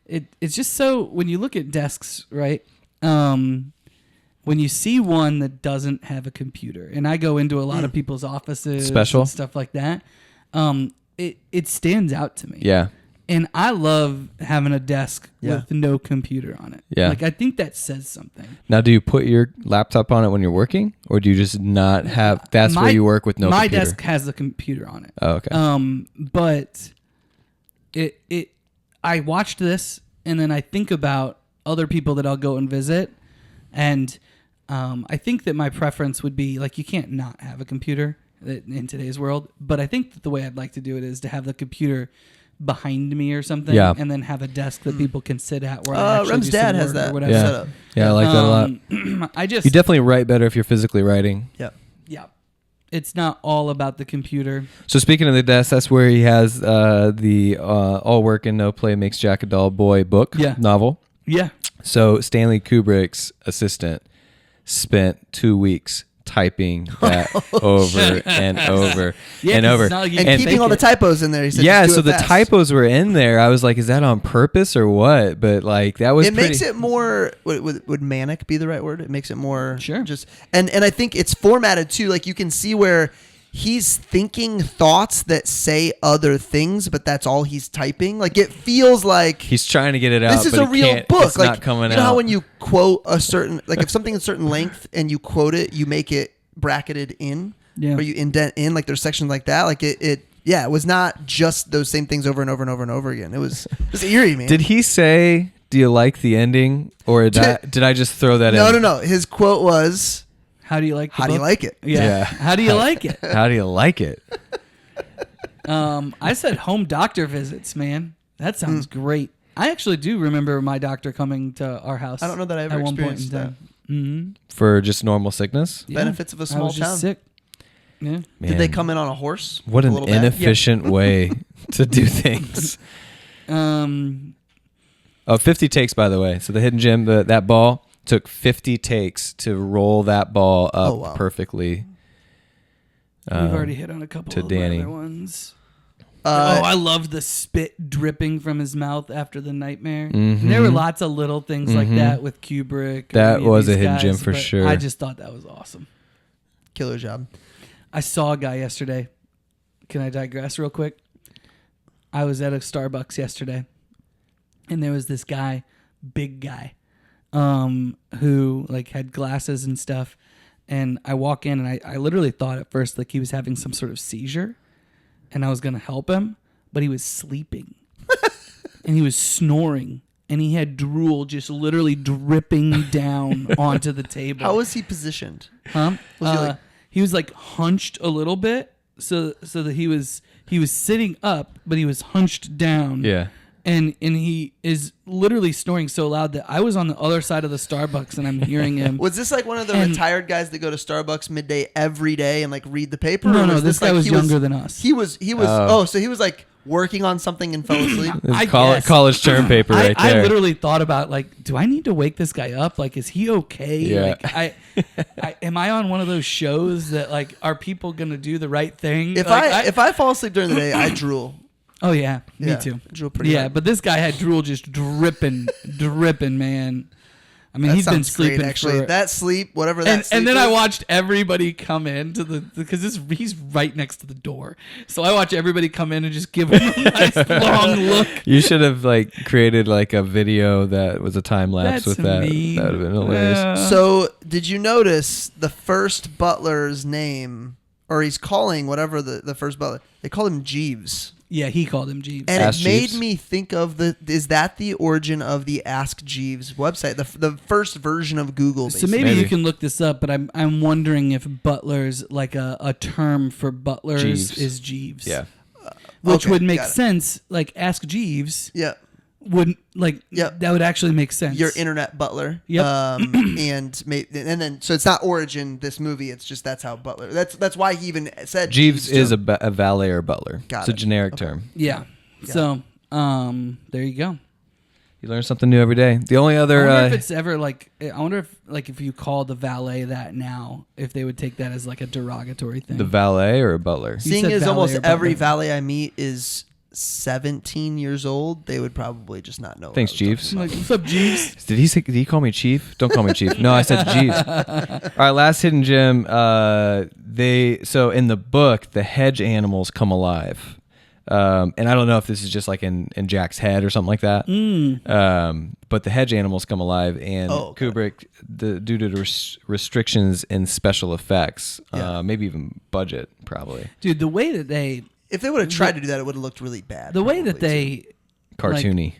It's just so when you look at desks, right? When you see one that doesn't have a computer, and I go into a lot of people's offices, Special and stuff like that, it stands out to me. Yeah. And I love having a desk with no computer on it. Yeah. Like, I think that says something. Now, do you put your laptop on it when you're working, or do you just not have? That's where you work with no my computer. desk has the computer on it. Oh, okay. But I watched this, and then I think about other people that I'll go and visit, and I think that my preference would be, like, you can't not have a computer in today's world, but I think that the way I'd like to do it is to have the computer behind me or something, and then have a desk that people can sit at where I actually Rem's do some dad has work that or whatever. set up. Yeah, I like that a lot. You You definitely write better if you're physically writing. Yeah. It's not all about the computer. So speaking of the desk, that's where he has the All Work and No Play Makes Jack a Dull Boy book novel. Yeah. So Stanley Kubrick's assistant spent 2 weeks typing that over and over and over. And keeping all the typos in there. He said, yeah, just do so it the fast. typos were in there. I was like, is that on purpose or what? But like that was makes it more, would manic be the right word? It makes it more Sure. just, and I think it's formatted too. Like you can see where he's thinking thoughts that say other things, but that's all he's typing. Like it feels like he's trying to get it out. this is but a real can't, book. It's Like not coming you know out. how when you quote a certain, like if something's a certain length and you quote it, you make it bracketed in, or you indent in. Like there's sections like that. Like it was not just those same things over and over and over and over again. It was eerie, man. Did he say, "Do you like the ending," or did I just throw that in? No. His quote was, How do you like "How do you like it?" Yeah. How do you like it? How do you like it? I said home doctor visits, man. That sounds great. I actually do remember my doctor coming to our house. I don't know that I ever at one point in experienced that. time. Mm-hmm. For just normal sickness? Yeah. Benefits of a I small was just town. sick. Yeah. Man, Did they come in on a horse? What A an little bit? inefficient way to do things. 50 takes, by the way. So the hidden gem, that ball took 50 takes to roll that ball up perfectly. We've already hit on a couple to of Danny. other ones. I love the spit dripping from his mouth after the nightmare. Mhm. There were lots of little things like that with Kubrick. That and any of was these a hidden guys, gem for but sure. I just thought that was awesome. Killer job. I saw a guy yesterday. Can I digress real quick? I was at a Starbucks yesterday, and there was this guy, big guy, who like had glasses and stuff. And I walk in, and I literally thought at first like he was having some sort of seizure, and I was gonna help him, but he was sleeping, and he was snoring, and he had drool just literally dripping down onto the table. How was he positioned? Huh? Was he like- He was like hunched a little bit so that he was sitting up, but he was hunched down. Yeah. And he is literally snoring so loud that I was on the other side of the Starbucks and I'm hearing him. Was this like one of the retired guys that go to Starbucks midday every day and like read the paper? No, this guy was younger than us. He was. So he was like working on something and fell asleep. College term paper right there. I literally thought about like, do I need to wake this guy up? Like, is he okay? Yeah. Like, am I on one of those shows that like, are people gonna do the right thing? If like, I fall asleep during the day, I drool. Oh yeah, me Yeah, too. drool pretty Yeah, hard. but this guy had drool just dripping, man. I mean, That he's been sounds great, sleeping actually. for That sleep, whatever that. and then I is. watched everybody come in to because he's right next to the door. So I watch everybody come in and just give him a nice long look. You should have like created like a video that was a time lapse That's with that. mean. That would have been hilarious. Yeah. So, did you notice the first butler's name, or he's calling whatever the first butler? They called him Jeeves. Yeah, he called him Jeeves. And Ask it made Jeeves. me think of is that the origin of the Ask Jeeves website, the first version of Google? So Basically. maybe you Maybe. can look this up, but I'm wondering if butlers, like a term for butlers, Jeeves. is Jeeves. Yeah. Which Okay, would make got it. sense. Like Ask Jeeves Yeah, would like Yep. that would actually make sense. your internet butler. Yep. And then so it's not origin this movie. It's just that's how butler. That's why he even said Jeeves is too. a valet or butler. Got It's a it. generic Okay. term. Yeah. Yeah. So there you go. You learn something new every day. The only I other wonder if it's ever like. I wonder if like if you call the valet that now, if they would take that as like a derogatory thing. the valet or a butler. Seeing said as valet almost or every butler. valet I meet is 17 years old, they would probably just not know. what Thanks, I was talking Jeeves. about. Like, what's up, Jeeves? Did he call me Chief? Don't call me Chief. No, I said Jeeves. All right, last hidden gem. So in the book, the hedge animals come alive. And I don't know if this is just like in Jack's head or something like that. But the hedge animals come alive, and okay. Kubrick, due to the restrictions in special effects, Yeah. maybe even budget, probably Dude, the way that they If they would have tried to do that, it would have looked really bad. the way that probably, too. they cartoony.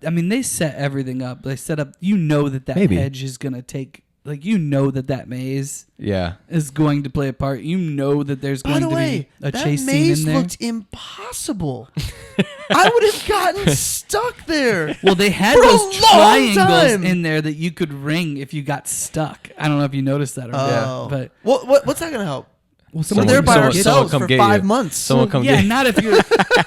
I mean, they set everything up. They set up. You know that Maybe. hedge is gonna take. Like you know that maze Yeah. is going to play a part. You know that there's By going the to way, be a that chase maze scene in there. looked impossible. I would have gotten stuck there. Well, they had For a those long triangles time. in there that you could ring if you got stuck. I don't know if you noticed that or not, but what's that gonna help? well, We're Someone- there by someone ourselves come for get 5 you. months. Someone come yeah, get not if you're,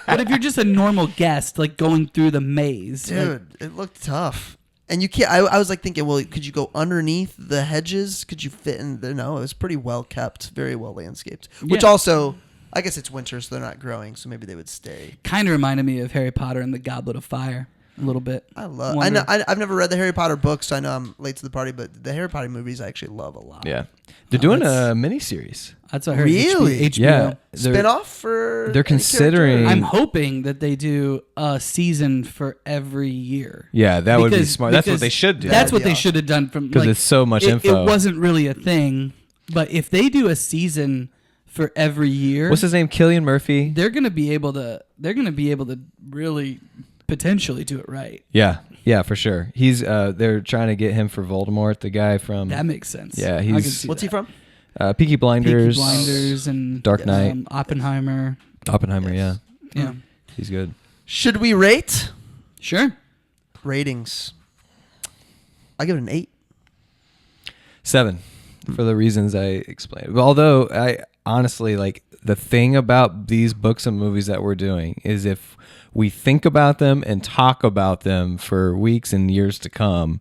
but if you're just a normal guest, like going through the maze, like, Dude, it looked tough. And you can't. I was like thinking, well, could you go underneath the hedges? Could you fit in there? No, it was pretty well kept, very well landscaped. Which Yeah. also, I guess it's winter, so they're not growing, so maybe they would stay. kind of reminded me of Harry Potter and the Goblet of Fire a little bit. I love. Wonder- I've never read the Harry Potter books, so I know I'm late to the party. But the Harry Potter movies, I actually love a lot. Yeah. They're doing that's- a miniseries. That's what I heard. Really? HBO. Yeah. They're- Spin-off for They're any considering- character? I'm hoping that they do a season for every year. Yeah, that would be Because- smart. That's what because they should do. That's That'd what be they awesome. should have done from Because like, it's so much it info. wasn't really a thing, but if they do a season for every year, What's his name? Cillian Murphy? they're gonna be able to. They're gonna be able to really potentially do it right. Yeah. Yeah, for sure. He's they're trying to get him for Voldemort, the guy from That makes sense. Yeah, I can he's- see What's that. he from? Peaky Peaky Blinders, Blinders and Dark Knight. Oppenheimer. Oppenheimer, Yes. Yeah, He's good. Should we rate sure. ratings? I give it an 8. 7 for the reasons I explained. But although I honestly like the thing about these books and movies that we're doing is if we think about them and talk about them for weeks and years to come,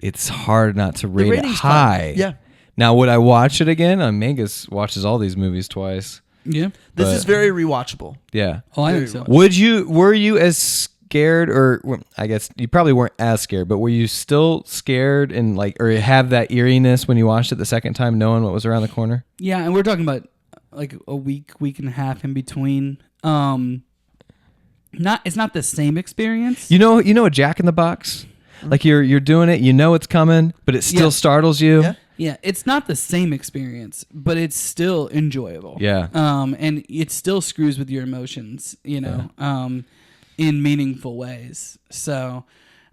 it's hard not to rate it rating's fine. high. Yeah. Now, would I watch it again? Mangus watches all these movies twice. Yeah. This But- is very rewatchable. Yeah. Oh, I think so. Were you as scared, or well, I guess you probably weren't as scared, but were you still scared and like, or have that eeriness when you watched it the second time, knowing what was around the corner? Yeah, and we're talking about like a week and a half in between. It's not the same experience. You know a Jack in the Box? Like you're doing it, you know it's coming, but it still Yeah. startles you. Yeah. Yeah, it's not the same experience, but it's still enjoyable. Yeah. And it still screws with your emotions, in meaningful ways. So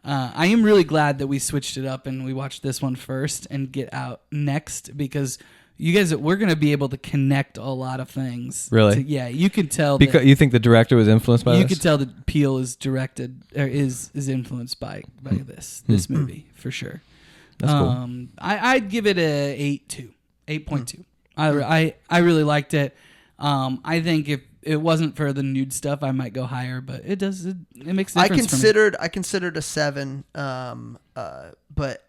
I am really glad that we switched it up and we watched this one first and Get Out next, because we're gonna be able to connect a lot of things. Really? Yeah, you can tell Because you think the director was influenced by you this? could tell that Peele is directed or is influenced by this movie for sure. That's cool. I'd give it a 8.2. I really liked it. I think if it wasn't for the nude stuff, I might go higher, but it makes a difference. I considered a 7. But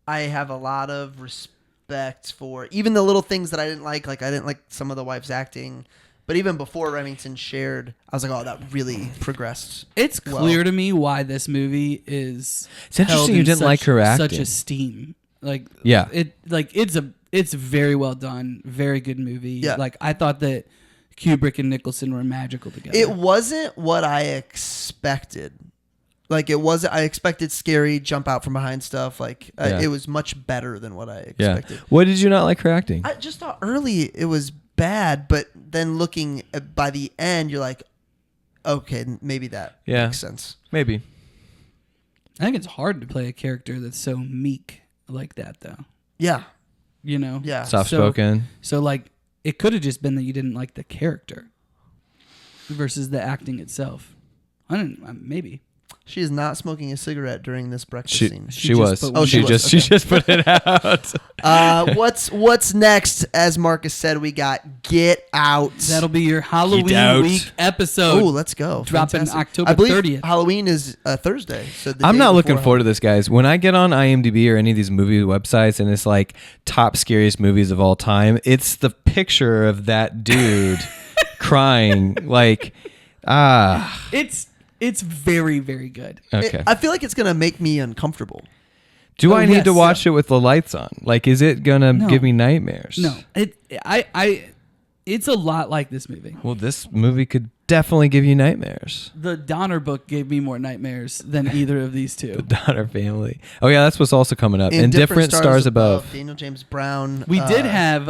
I have a lot of respect for even the little things that I didn't like. Like I didn't like some of the wife's acting, but even before Remington shared, I was like, oh, that really progressed. It's clear to me why this movie is. It's interesting you didn't like her acting. Such esteem. Like yeah, it's very well done, very good movie. Yeah. Like I thought that Kubrick and Nicholson were magical together. It wasn't what I expected. Like it wasn't. I expected scary, jump out from behind stuff. Like it was much better than what I expected. Yeah. What did you not like her acting? I just thought early it was bad, but then looking by the end, you're like, okay, maybe that makes sense. Maybe. I think it's hard to play a character that's so meek like that, though. Yeah. You know? Yeah. Soft spoken. So like, it could have just been that you didn't like the character versus the acting itself. I don't know. Maybe. She is not smoking a cigarette during this breakfast scene. She was. She just put it out. What's next? As Marcus said, we got Get Out. That'll be your Halloween week episode. Oh, let's go. Dropping Fantastic. October I believe 30th. Halloween is Thursday. So I'm not looking forward to this, guys. When I get on IMDb or any of these movie websites and it's like top scariest movies of all time, it's the picture of that dude crying like, It's very, very good. Okay. I feel like it's going to make me uncomfortable. Do I need to watch it with the lights on? Like, is it going to give me nightmares? No. It's a lot like this movie. Well, this movie could definitely give you nightmares. The Donner book gave me more nightmares than either of these two. The Donner family. Oh, yeah, that's what's also coming up. In Different Stars Above. Daniel James Brown. We did have,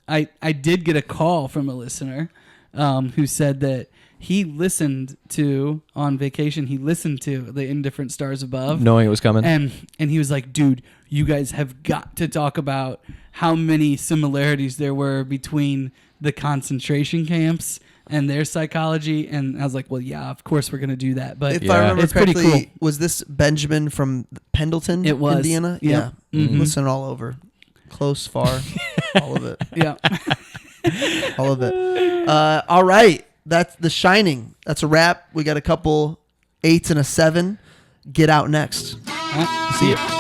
I did get a call from a listener who said that he listened to, on vacation, the Indifferent Stars Above. Knowing it was coming. And he was like, dude, you guys have got to talk about how many similarities there were between the concentration camps and their psychology. And I was like, well, yeah, of course we're going to do that. But if I remember it's correctly, pretty cool. Was this Benjamin from Pendleton, it was. Indiana? Yep. Yeah. Mm-hmm. Listen all over. Close, far, all of it. Yeah. All of it. All right. That's The Shining. That's a wrap. We got a couple 8s and a 7. Get Out next. See you.